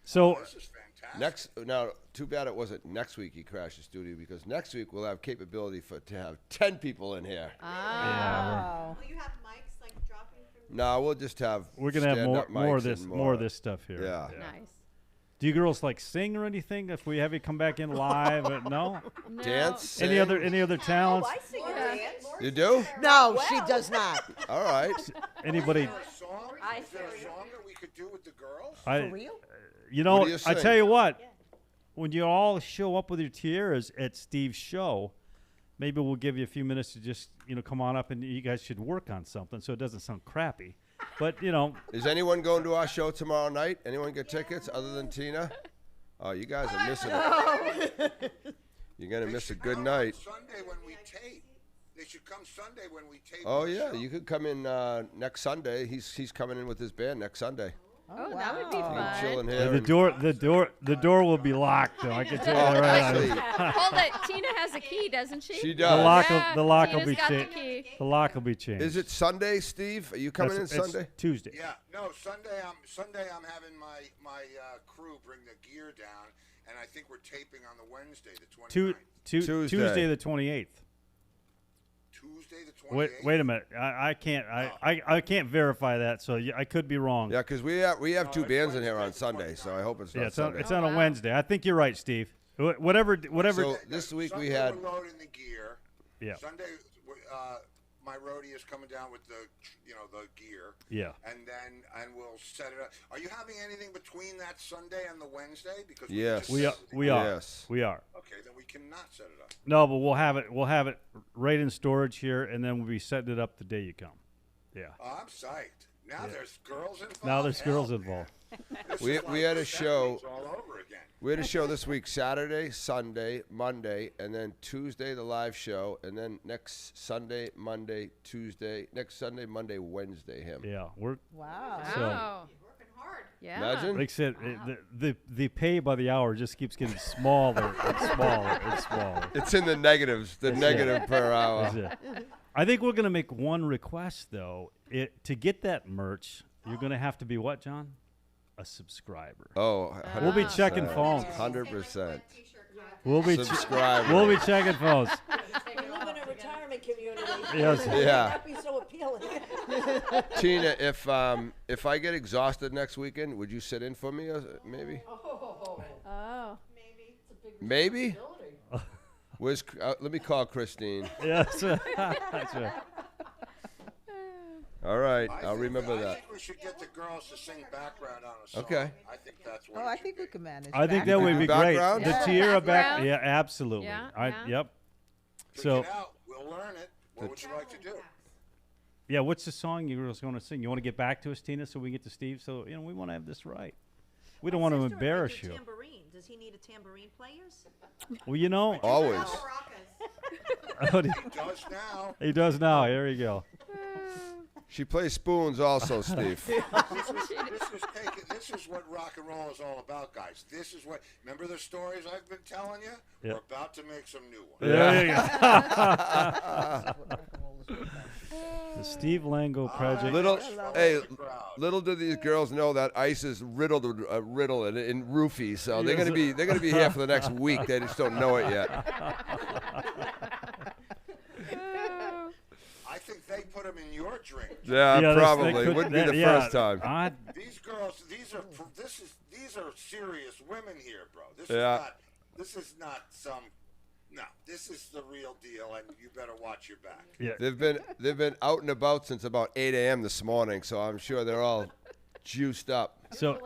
So This is fantastic. Next, now, too bad it wasn't next week he crashed the studio because next week we'll have capability to have 10 people in here. Wow. Will you have mics like dropping from? No, we'll just have. we're gonna have stand-up more of mics this and more of this stuff here. Yeah. Nice. Do you girls like sing or anything? If we have you come back in live, no. No. Dance. Any other talents? I sing and dance. You do? No, she does not. All right. Anybody? Is there a song that we could do with the girls? I, For real? You know, What do you I sing? tell you what. When you all show up with your tiaras at Steve's show, maybe we'll give you a few minutes to just come on up and you guys should work on something so it doesn't sound crappy. But Is anyone going to our show tomorrow night? Anyone get tickets other than Tina? Oh, you guys are missing it. You're gonna miss a good night. Sunday when we tape. They should come Sunday when we tape. Oh the yeah, show. you could come in next Sunday. He's coming in with his band next Sunday. Oh, that would be wow. fun. Chilling here. the door will be locked. Though. I can tell Oh, you right actually, now. Hold it. Tina has a key, doesn't she? She The does. lock, Yeah, the lock will Tina's be got the changed. key. The lock will be changed. Is it Sunday, Steve? Are you coming in It's Sunday? Tuesday. Yeah, no, Sunday I'm having my crew bring the gear down, and I think we're taping on the Wednesday, the 29th. Tuesday. Tuesday the 28th. Tuesday the 28th. Wait a minute. I can't I can't verify that, so I could be wrong. Yeah, because we have two bands in here on Sunday, so I hope it's not Yeah, it's on, Sunday. it's on a Wednesday. I think you're right, Steve. Whatever. So this week Sunday we had. we're loading the gear. Yeah. Sunday, my roadie is coming down with the gear. Yeah. And we'll set it up. Are you having anything between that Sunday and the Wednesday? Because Yes. We are. We are. Yes. We are. Okay, then we cannot set it up. No, but we'll have it. We'll have it right in storage here, and then we'll be setting it up the day you come. Yeah. Oh, I'm psyched. Now there's girls involved. Now there's Hell, girls man. involved. This We is like had a the show. 70s all over again. We had a show this week, Saturday, Sunday, Monday, and then Tuesday the live show, and then next Sunday, Monday, Tuesday, next Sunday, Monday, Wednesday him. Yeah. We're. Wow. So, Wow. Working hard. Yeah. Imagine. like I said, the pay by the hour just keeps getting smaller and smaller and smaller. It's in the negatives, the negative per hour. That's it. I think we're gonna make one request though. To get that merch, you're gonna have to be what, John? a subscriber. Oh, we'll be checking 100%. phones. 100%. We'll be Subscriber. we'll be checking phones. We live in a retirement community. Yes. Yeah. That'd be so appealing. Tina, if I get exhausted next weekend, would you sit in for me? Maybe. Oh. Maybe. Where's? Let me call Christine. Yes. That's right. All right, I I'll think remember I that. think we should get the girls to sing background on a song. Okay. I think that's what Oh, it I should think be. we can manage. I think that would be great. Background? The Yeah. Tierra back. Background? Yeah, absolutely. Yeah, Yep. Pick So, it out. We'll learn it. What would you like to do? yeah, what's the song you were going to sing? You want to get back to us, Tina, so we get to Steve? So, we want to have this right. We don't want to embarrass you. Tambourine. Does he need a tambourine players? Well, Always. Oh, He does now. he does now. Here you go. She plays spoons also, Steve. This is what rock and roll is all about, guys. This is what. Remember the stories I've been telling you? Yeah. We're about to make some new ones. There you go. The Steve Lango Project. Little do these girls know that ice is riddled in roofies, so they're gonna be here for the next week. They just don't know it yet. I think they put them in your drink. Yeah, Yeah, probably. they could- Wouldn't be that- the yeah, first time. These girls, these are serious women here, bro. This is not some. No, this is the real deal, and you better watch your back. Yeah. They've been out and about since about 8 a.m. this morning, so I'm sure they're all juiced up. So,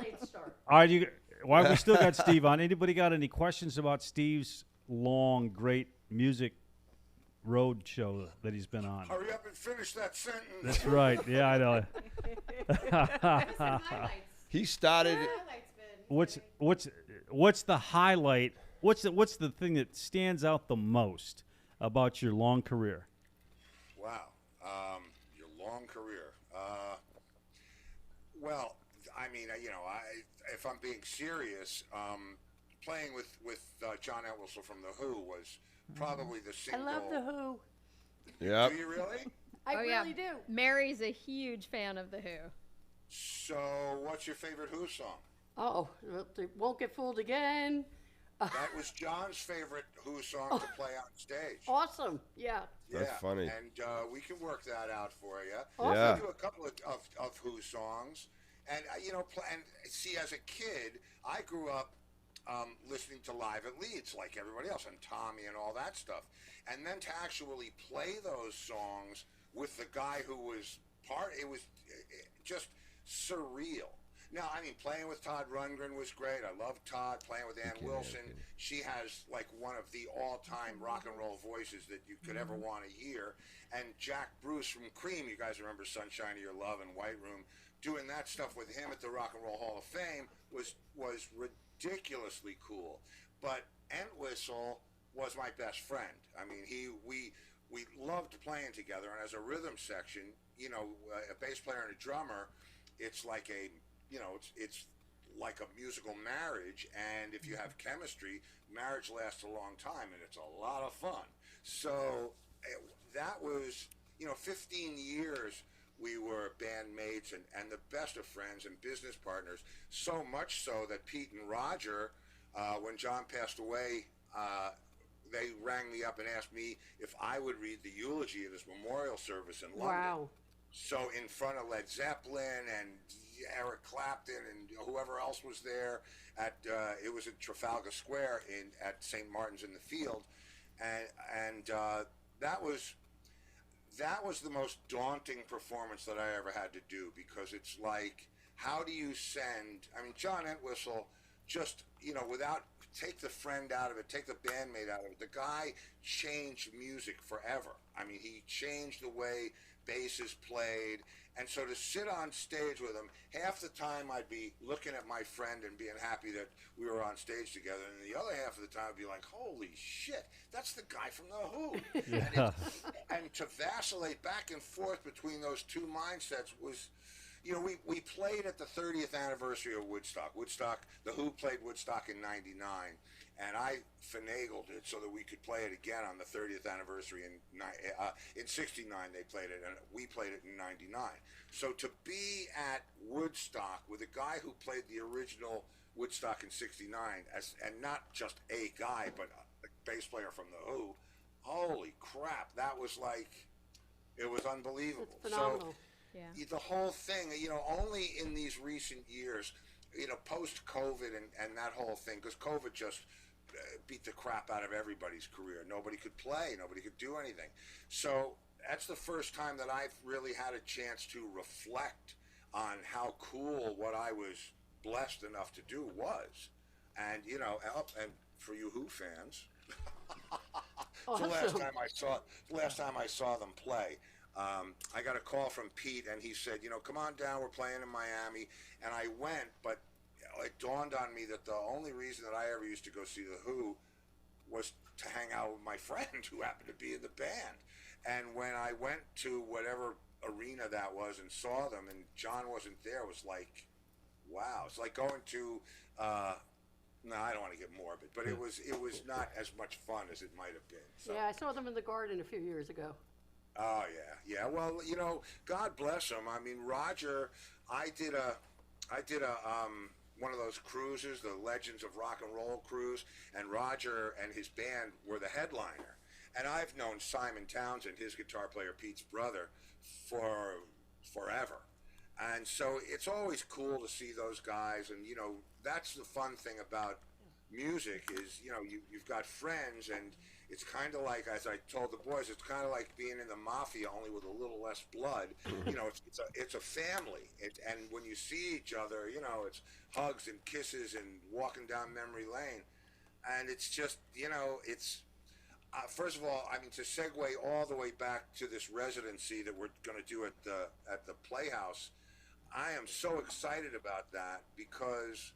are you? Why we still got Steve on? Anybody got any questions about Steve's long, great music road show that he's been on? Hurry up and finish that sentence. That's right. Yeah, I know. He started. What's the highlight? What's the thing that stands out the most about your long career? Wow, your long career. Well, I mean, if I'm being serious, playing with John Entwistle from The Who was probably the I single. love the Who. Yep. Do you really? I Oh, yeah. really do. Mary's a huge fan of The Who. So, what's your favorite Who song? Oh, they won't get fooled again. That was John's favorite Who song to play on stage. Awesome. Yeah. That's funny. And we can work that out for you. Awesome. Yeah. Do a couple of Who songs, and and see, as a kid, I grew up listening to Live at Leeds like everybody else, and Tommy and all that stuff, and then to actually play those songs with the guy who was it was just surreal. Now, I mean, playing with Todd Rundgren was great. I love Todd. Playing with Ann Wilson, she has like one of the all-time rock and roll voices that you could ever want to hear. And Jack Bruce from Cream, you guys remember Sunshine of Your Love and White Room, doing that stuff with him at the Rock and Roll Hall of Fame was ridiculously cool. But Entwistle was my best friend. I mean, we loved playing together, and as a rhythm section, a bass player and a drummer, it's like it's like a musical marriage, and if you have chemistry, marriage lasts a long time, and it's a lot of fun. So that was, 15 years we were bandmates and the best of friends and business partners, so much so that Pete and Roger, when John passed away, they rang me up and asked me if I would read the eulogy at his memorial service in London. Wow. So in front of Led Zeppelin and Eric Clapton and whoever else was there at it was at Trafalgar Square at St. Martin's in the Field, and that was the most daunting performance that I ever had to do, because it's like, how do you send? I mean, John Entwistle, just without, take the friend out of it, take the bandmate out of it, the guy changed music forever. I mean, he changed the way bass is played. And so to sit on stage with him, half the time I'd be looking at my friend and being happy that we were on stage together, and the other half of the time I'd be like, holy shit, that's the guy from The Who. Yeah. And to vacillate back and forth between those two mindsets was, we played at the 30th anniversary of Woodstock. The Who played Woodstock in '99, and I finagled it so that we could play it again on the 30th anniversary in '69. They played it, and we played it in '99. So to be at Woodstock with a guy who played the original Woodstock in '69, and not just a guy, but a bass player from the Who, holy crap, that was like, it was unbelievable. It's phenomenal. So the whole thing, only in these recent years, post-COVID and that whole thing, because COVID just beat the crap out of everybody's career. Nobody could play. Nobody could do anything. So that's the first time that I've really had a chance to reflect on how cool what I was blessed enough to do was. And, and for you Who fans, the last time I saw them play, I got a call from Pete, and he said, come on down, we're playing in Miami. And I went, but it dawned on me that the only reason that I ever used to go see the Who was to hang out with my friend who happened to be in the band. And when I went to whatever arena that was and saw them, and John wasn't there, it was like, wow. It's like going to, no, I don't want to get morbid, but it was not as much fun as it might have been. So. Yeah, I saw them in the Garden a few years ago. Oh yeah. Well, God bless him. I mean, Roger, I did a one of those cruises, the Legends of Rock and Roll cruise, and Roger and his band were the headliner. And I've known Simon Townsend, his guitar player, Pete's brother, for forever. And so it's always cool to see those guys. And, that's the fun thing about music is, you've got friends, and it's kind of like, as I told the boys, it's kind of like being in the mafia, only with a little less blood. It's a family. And when you see each other, it's hugs and kisses and walking down memory lane. And it's just, it's... first of all, I mean, to segue all the way back to this residency that we're going to do at the Playhouse, I am so excited about that because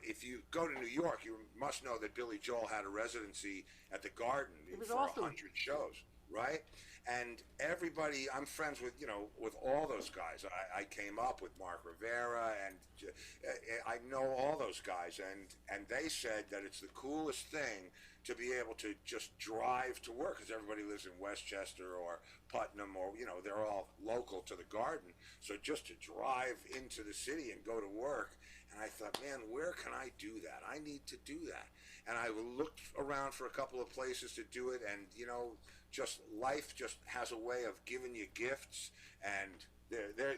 if you go to New York, you must know that Billy Joel had a residency at the Garden for awesome. 100 shows, right? And everybody, I'm friends with, with all those guys. I came up with Mark Rivera, and I know all those guys, and they said that it's the coolest thing to be able to just drive to work, because everybody lives in Westchester or Putnam, or, they're all local to the Garden. So just to drive into the city and go to work, and I thought, man, where can I do that? I need to do that. And I looked around for a couple of places to do it, and, just life just has a way of giving you gifts, and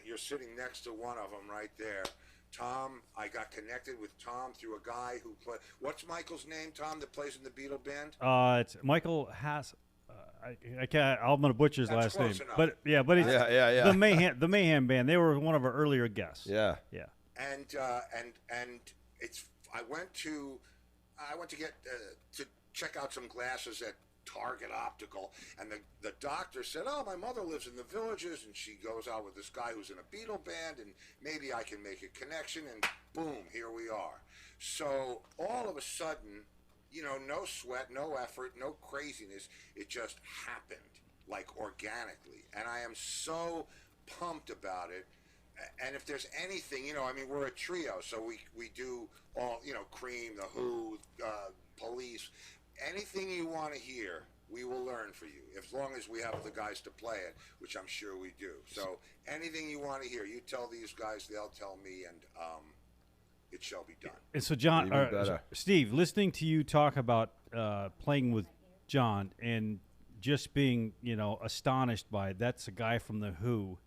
you're sitting next to one of them right there. Tom, I got connected with Tom through a guy who play. What's Michael's name, Tom, that plays in the Beatle band? It's Michael Hass. I can't. I'm gonna butcher his last name, enough. but it's yeah. the Mayhem Band. They were one of our earlier guests. Yeah. And it's. I went to get to check out some glasses at Target Optical, and the doctor said, oh, my mother lives in the Villages, and she goes out with this guy who's in a Beatle band, and maybe I can make a connection, and boom, here we are. So all of a sudden, no sweat, no effort, no craziness, it just happened, like organically, and I am so pumped about it. And if there's anything, we're a trio, so we do all, Cream, The Who, Police. Anything you want to hear, we will learn for you, as long as we have the guys to play it, which I'm sure we do. So anything you want to hear, you tell these guys, they'll tell me, and it shall be done. And so, John, Steve, listening to you talk about playing with John and just being, astonished by that's a guy from the Who.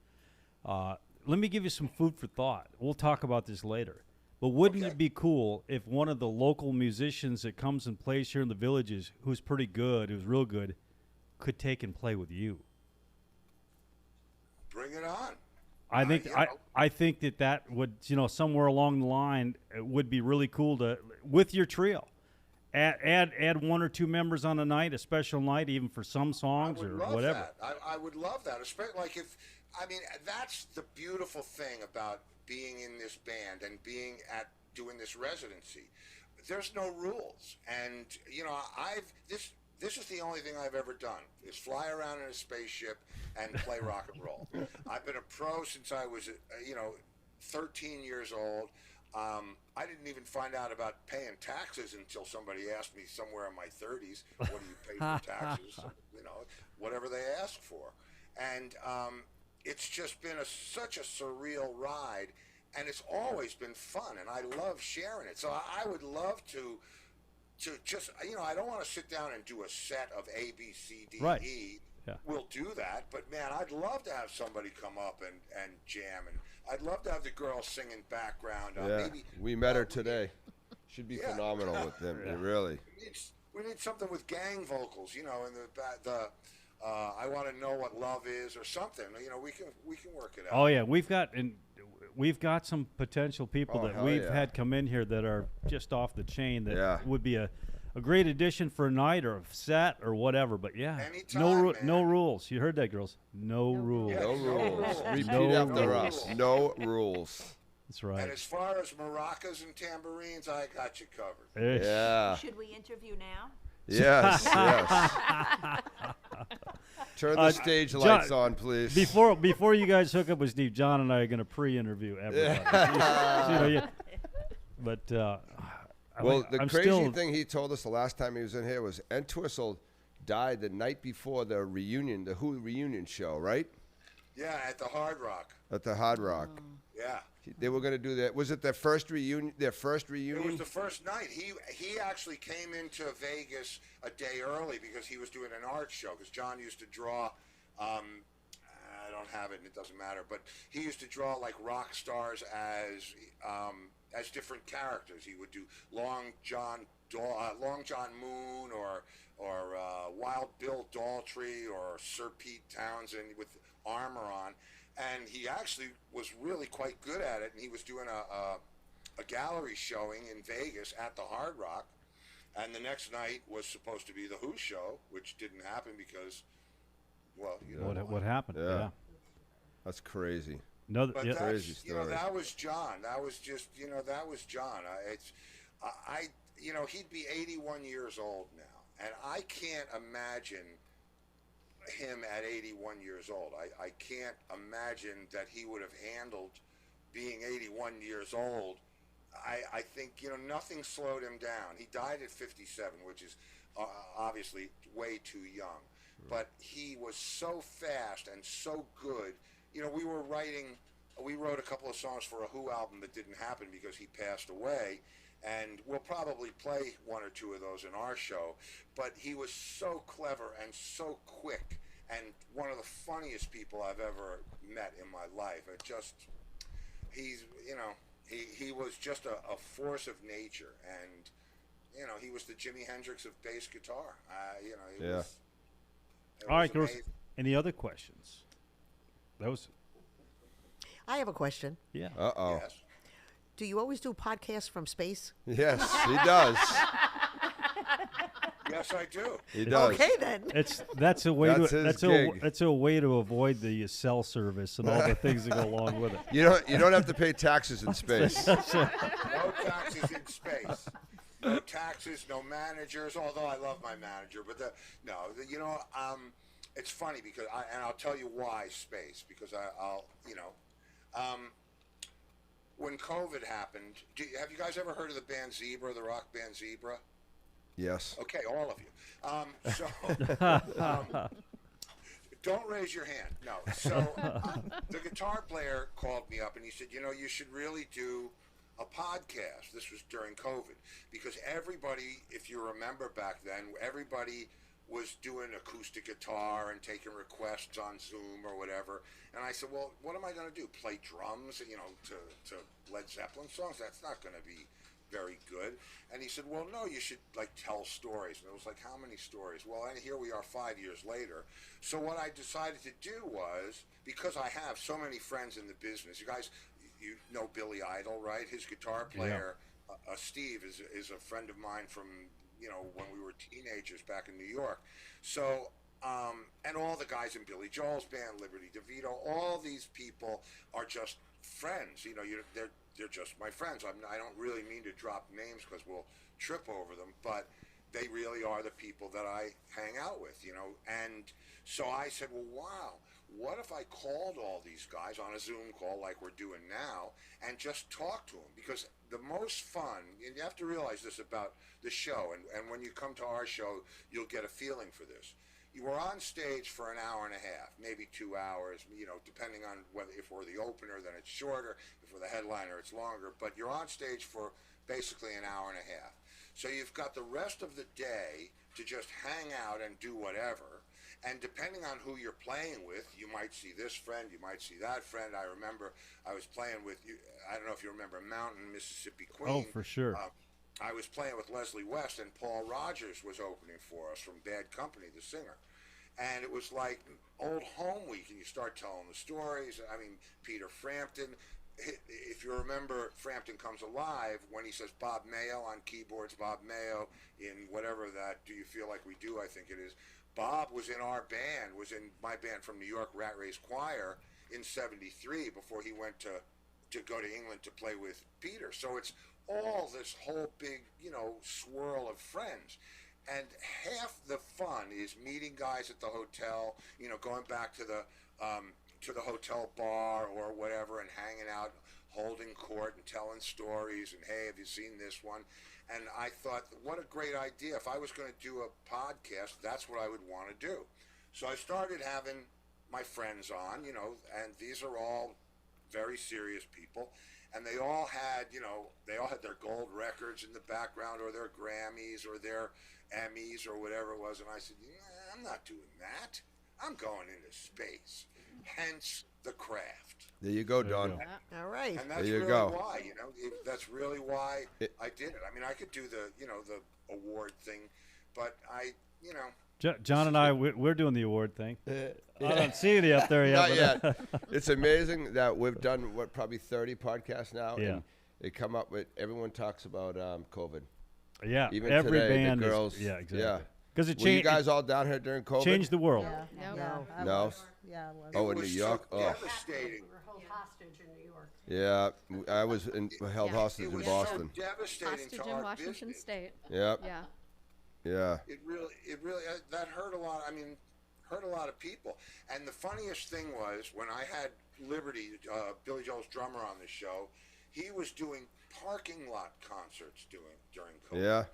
Let me give you some food for thought. We'll talk about this later. But wouldn't it be cool if one of the local musicians that comes and plays here in the Villages, who's pretty good, who's real good, could take and play with you? Bring it on. I think that would, somewhere along the line, it would be really cool to, with your trio, add one or two members on a night, a special night, even for some songs or whatever. I would love that, especially that's the beautiful thing about being in this band and being doing this residency. There's no rules, and this is the only thing I've ever done is fly around in a spaceship and play rock and roll. I've been a pro since I was 13 years old. I didn't even find out about paying taxes until somebody asked me somewhere in my 30s, what do you pay for taxes? You know, whatever they ask for. And it's just been such a surreal ride, and it's always been fun, and I love sharing it. So I would love to just, you know, I don't want to sit down and do a set of A, B, C, D, Right. E. Yeah. We'll do that, but man, I'd love to have somebody come up and jam, and I'd love to have the girl singing background. Yeah, Maybe we met her today. Should be phenomenal with them. Really. we need something with gang vocals, you know, and the I want to know what love is or something. You know, we can work it out. Oh yeah, we've got some potential people Oh, that hell we've yeah. had come in here that are just off the chain that Yeah. would be a great addition for a night or a set or whatever. But yeah, Anytime, no rules. You heard that, girls? No rules. No rules. Repeat No after rules. us. No rules. That's right. And as far as maracas and tambourines, I got you covered. Ish. Yeah. Should we interview now? Yes. Yes. Turn the stage John, lights on, please. Before you guys hook up with Steve, John and I are going to pre-interview everybody. You know, yeah. But Well, the I'm crazy still, thing he told us the last time he was in here was Entwistle died the night before the reunion, the Who reunion show, right? Yeah, at the Hard Rock. At the Hard Rock. Yeah. They were going to do that. Was it their first reunion? It was the first night. He actually came into Vegas a day early because he was doing an art show. Because John used to draw. I don't have it, and it doesn't matter. But he used to draw like rock stars as different characters. He would do Long John Moon or Wild Bill Daltrey or Sir Pete Townsend with armor on. And he actually was really quite good at it, and he was doing a gallery showing in Vegas at the Hard Rock, and the next night was supposed to be the Who show, which didn't happen because, well, you know what happened? Yeah. That's crazy. No, but yeah. that's, Crazy you know, story. that was John. That was just, you know, that was John. You know, he'd be 81 years old now, and I can't imagine him at 81 years old. I can't imagine that he would have handled being 81 years old. I think, you know, nothing slowed him down. He died at 57, which is obviously way too young. But he was so fast and so good. You know, we wrote a couple of songs for a Who album that didn't happen because he passed away. And we'll probably play one or two of those in our show. But he was so clever and so quick and one of the funniest people I've ever met in my life. He was just a force of nature. And, you know, he was the Jimi Hendrix of bass guitar. You know, it was All right, girls. amazing. Any other questions? I have a question. Yeah. Uh-oh. Yes. Do you always do podcasts from space? Yes, he does. Yes, I do. He does. Okay, then. That's a way That's his gig. that's a way to avoid the cell service and all the things that go along with it. You don't have to pay taxes in space. No taxes in space. No taxes, no managers. Although I love my manager, but it's funny because I'll tell you why space, because I'll when COVID happened. Have you guys ever heard of the band Zebra, the rock band Zebra? Yes. Okay, all of you. Don't raise your hand. No. So the guitar player called me up and he said, you know, you should really do a podcast. This was during COVID because everybody, if you remember back then, everybody was doing acoustic guitar and taking requests on Zoom or whatever. And I said, well, what am I going to do? Play drums, you know, to Led Zeppelin songs? That's not going to be very good. And he said, well, no, you should like tell stories. And it was like, how many stories? Well, and here we are 5 years later. So what I decided to do was, because I have so many friends in the business, you guys, you know Billy Idol, right? His guitar player, Steve, is a friend of mine from, you know, when we were teenagers back in New York. So, and all the guys in Billy Joel's band, Liberty DeVito, all these people are just friends. You know, they're just my friends. I don't really mean to drop names because we'll trip over them, but they really are the people that I hang out with, you know. And so I said, well, wow, what if I called all these guys on a Zoom call like we're doing now and just talk to them? Because the most fun, and you have to realize this about the show, and when you come to our show, you'll get a feeling for this. You were on stage for an hour and a half, maybe 2 hours, you know, depending on whether, if we're the opener, then it's shorter. If we're the headliner, it's longer. But you're on stage for basically an hour and a half. So you've got the rest of the day to just hang out and do whatever. And depending on who you're playing with, you might see this friend, you might see that friend. I remember I was playing with, I don't know if you remember Mountain, Mississippi Queen. Oh, for sure. I was playing with Leslie West, and Paul Rogers was opening for us from Bad Company, the singer. And it was like old home week, and you start telling the stories. I mean, Peter Frampton. If you remember Frampton Comes Alive, when he says Bob Mayo on keyboards, Bob Mayo in whatever that Do You Feel Like We Do, I think it is. Bob was in our band, was in my band from New York, Rat Race Choir, in '73 before he went to go to England to play with Peter. So it's all this whole big, you know, swirl of friends. And half the fun is meeting guys at the hotel, you know, going back to the hotel bar or whatever and hanging out, holding court and telling stories and, hey, have you seen this one? And I thought, what a great idea. If I was going to do a podcast, that's what I would want to do. So I started having my friends on, you know, and these are all very serious people. And they all had, you know, they all had their gold records in the background or their Grammys or their Emmys or whatever it was. And I said, yeah, I'm not doing that. I'm going into space. Hence the craft. There you go, Don. All right. And that's There you really go. why, you know, that's really why I did it. I mean, I could do the, you know, the award thing, but I, you know. John and I, we're doing the award thing. I don't see you up there yet. Not but yet. It's amazing that we've done, probably 30 podcasts now. Yeah. And they come up with, everyone talks about COVID. Yeah, Even every today, band the is- girls. yeah, exactly. Yeah. 'Cause it Were you changed- guys all down here during COVID? Changed the world. Yeah. No. I No? was. Yeah, I was. Oh, in It New was York? so Oh. devastating. We were held hostage in New York. Yeah, I was held hostage It in was Boston. so devastating Hostage to in our Washington business. State. Yep. Yeah. Yeah. It really, that hurt a lot. I mean, hurt a lot of people. And the funniest thing was when I had Liberty, Billy Joel's drummer, on the show, he was doing parking lot concerts during COVID. Yeah.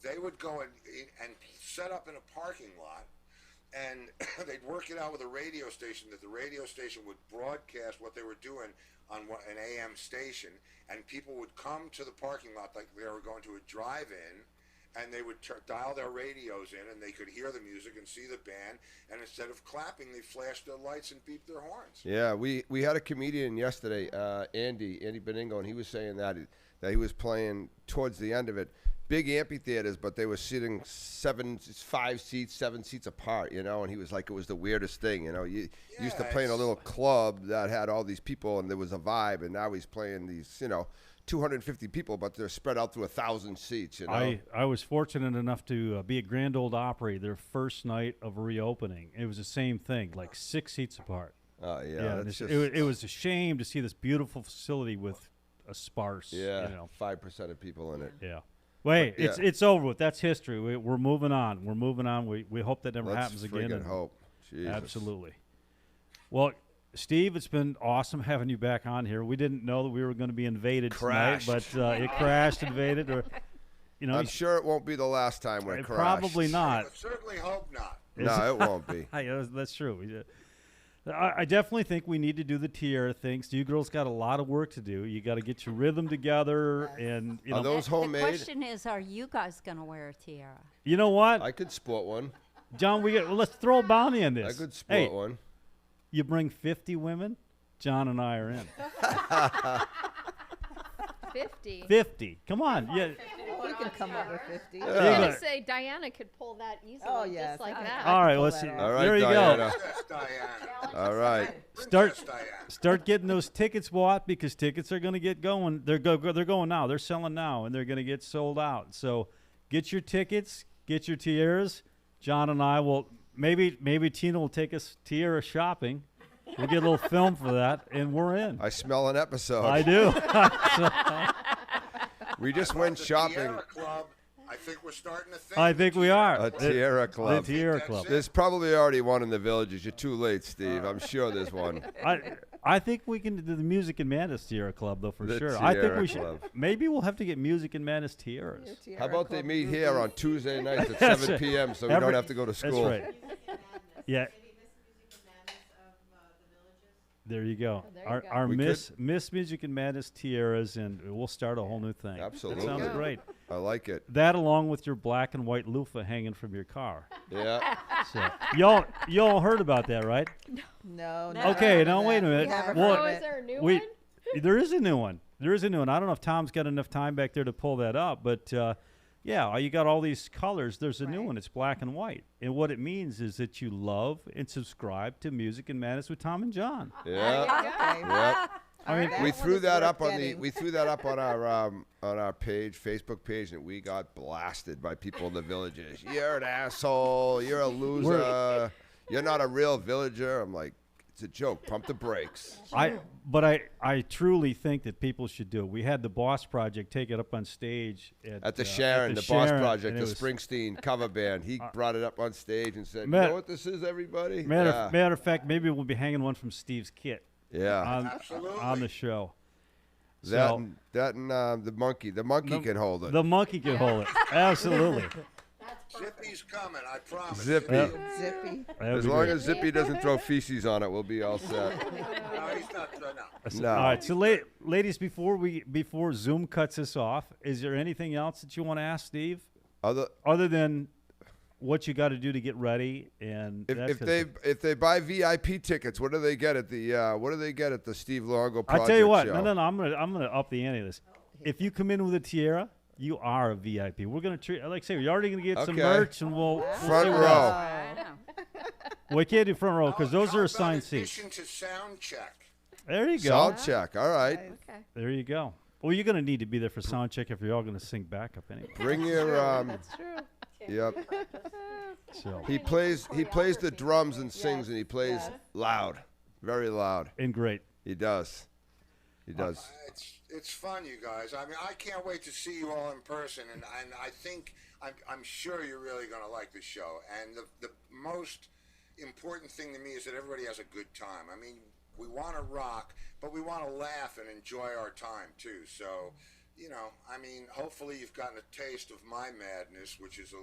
They would go and set up in a parking lot, and they'd work it out with a radio station, that the radio station would broadcast what they were doing on an AM station, and people would come to the parking lot like they were going to a drive-in, and they would dial their radios in, and they could hear the music and see the band, and instead of clapping, they flashed their lights and beeped their horns. Yeah, we had a comedian yesterday, Andy Beningo, and he was saying that he was playing towards the end of it. Big amphitheaters, but they were sitting 5 seats, 7 seats apart, you know, and he was like, it was the weirdest thing, you know. You used to play in a little club that had all these people and there was a vibe, and now he's playing these, you know, 250 people, but they're spread out through 1,000 seats, you know. I was fortunate enough to be at Grand Ole Opry their first night of reopening. It was the same thing, like 6 seats apart. Yeah, that's it was a shame to see this beautiful facility with a sparse, you know. 5% of people in it. Yeah. Wait, But, yeah. it's over with. That's history. We're moving on. We're moving on. We hope that never Let's happens again. friggin' and- hope. Jesus. Absolutely. Well, Steve, it's been awesome having you back on here. We didn't know that we were going to be invaded Crashed. tonight, but it crashed, invaded, or you know. I'm sure it won't be the last time we're crashed. Probably not. I certainly hope not. No, it won't be. Yeah, that's true. I definitely think we need to do the tiara things. You girls got a lot of work to do. You got to get your rhythm together, and you know. Are those homemade? The question is, are you guys going to wear a tiara? You know what? I could sport one. John, let's throw a bounty on this. I could sport hey, one. You bring 50 women, John and I are in. 50. 50. Come on. Yeah. We can come up with 50. I was going to say, Diana could pull that easily, Oh, yes. just like I- that. All right, let's see. All right, there you Diana. go. All right. Start getting those tickets bought, because tickets are going to get going. They're going now. They're selling now, and they're going to get sold out. So get your tickets, get your tiaras. John and I will maybe Tina will take us tiara shopping. We'll get a little film for that, and we're in. I smell an episode. I do. We just went shopping. Tiara Club, I think we're starting to think. I think we are. A Tierra Club. The Tierra Club. There's probably already one in the Villages. You're too late, Steve. I'm sure there's one. I think we can do the Music and Madness Tierra Club, though, for The sure. I think Tierra we should. Club. Maybe we'll have to get Music and Madness Tiaras. How about they meet here on Tuesday nights at That's 7 it. p.m. so we don't have to go to school? That's right. Yeah. There you go. there you Our, go. our We Miss Music and Madness tiaras, and we'll start a whole new thing. Absolutely. That sounds great. I like it. That along with your black and white loofah hanging from your car. Yeah. So, y'all heard about that, right? No. Okay, now wait a minute. Well, is there a new we, one? There is a new one. There is a new one. I don't know if Tom's got enough time back there to pull that up, but yeah, you got all these colors. There's a new one. It's black and white. And what it means is that you love and subscribe to Music and Madness with Tom and John. Yeah. Yep. I mean, we threw that up on our page, Facebook page, and we got blasted by people in the Villages. You're an asshole. You're a loser. You're not a real villager. I'm like, it's a joke. Pump the brakes. But I truly think that people should do it. We had the Boss Project take it up on stage At the Sharon, the Boss Sharon, Project, and the it was- Springsteen cover band. He brought it up on stage and said, Matter- you know what this is, everybody? Matter of fact, maybe we'll be hanging one from Steve's kit. Yeah. On the show. That and the monkey. The monkey can hold it. The monkey can hold it. Absolutely. Zippy's coming, I promise. Zippy. Yep. Zippy. As long as Zippy doesn't throw feces on it, we'll be all set. No, he's not. No. No. All right, so ladies, before Zoom cuts us off, is there anything else that you want to ask Steve? Other than what you got to do to get ready and If they buy VIP tickets, what do they get at the Steve Longo Project I tell you what, show? no, I'm gonna up the ante of this. If you come in with a tiara, you are a VIP. We're gonna treat, like I say, we're already gonna get some Okay. merch, and we'll Front see what row. else. We can't do front row because those are assigned seats. Addition to sound check. There you go. Sound check. All right. There you go. Well, you're gonna need to be there for sound check if you're all gonna sing backup anyway. Bring your That's true. Yep. So He plays the drums and sings, and he plays loud, very loud. and great. He does. He does. It's fun, you guys. I mean, I can't wait to see you all in person, and I think I'm sure you're really going to like the show. And the most important thing to me is that everybody has a good time. I mean, we want to rock, but we want to laugh and enjoy our time too. So, you know, I mean, hopefully you've gotten a taste of my madness, which is,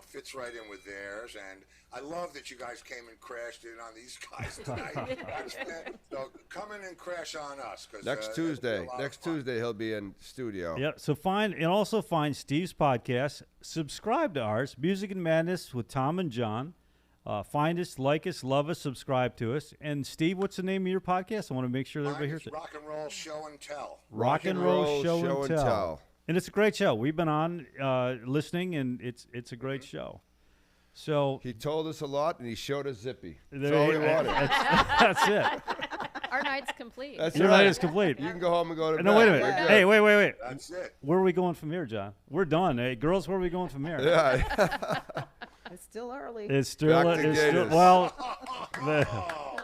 fits right in with theirs. And I love that you guys came and crashed in on these guys tonight. So come in and crash on us. 'Cause, Next Tuesday he'll be in studio. Yeah. So also find Steve's podcast. Subscribe to ours, Music and Madness with Tom and John. Find us, like us, love us, subscribe to us. And Steve, what's the name of your podcast? I want to make sure that everybody hears it. Rock and Roll Show and Tell. Rock and Roll Show and Tell. And it's a great show. We've been on listening, and it's a great show. So he told us a lot, and he showed us Zippy. That's There all you we go. wanted. That's it. Our night's complete. That's Your right. night is complete. You can go home and go to bed. No, wait a minute. We're good. Hey, wait. That's it. Where are we going from here, John? We're done. Hey, girls, where are we going from here? Yeah. It's still early. It's still, Back to it's still Gators. well.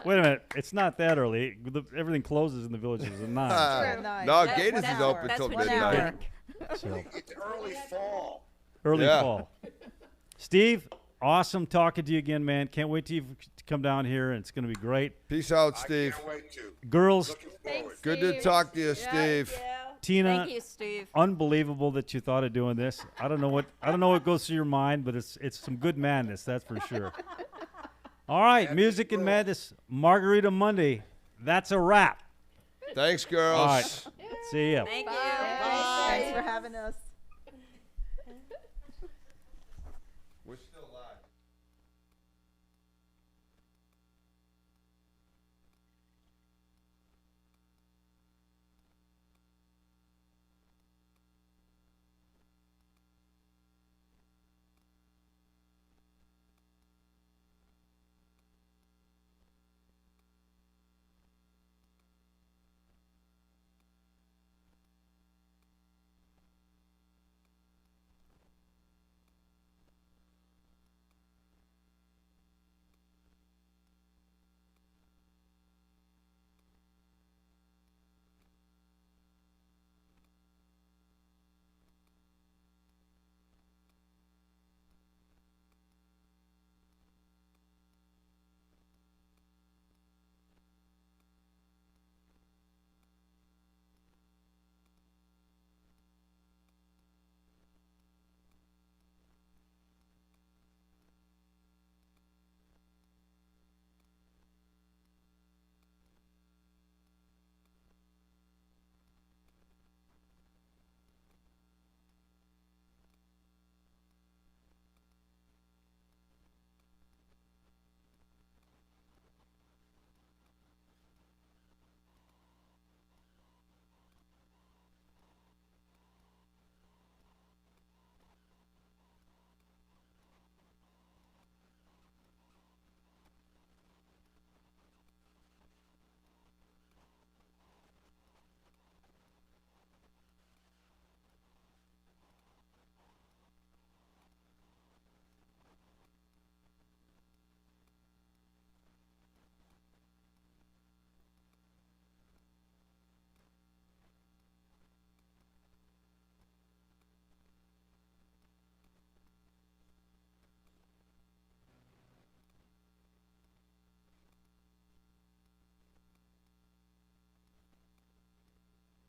Wait a minute. It's not that early. Everything closes in the villages at 9. No, Gators is open that's till when you midnight. So, It's early fall. early Yeah. fall. Steve, awesome talking to you again, man. Can't wait till you to come down here, and it's going to be great. Peace out, Steve. Can't wait to. Girls, Looking forward. Good to talk to you, Steve. Tina, Thank you, Steve. unbelievable that you thought of doing this. I don't know what goes through your mind, but it's some good madness, that's for sure. All right, Music and Madness, Margarita Monday. That's a wrap. Thanks, girls. All right, see ya. Thank you. Thanks for having us.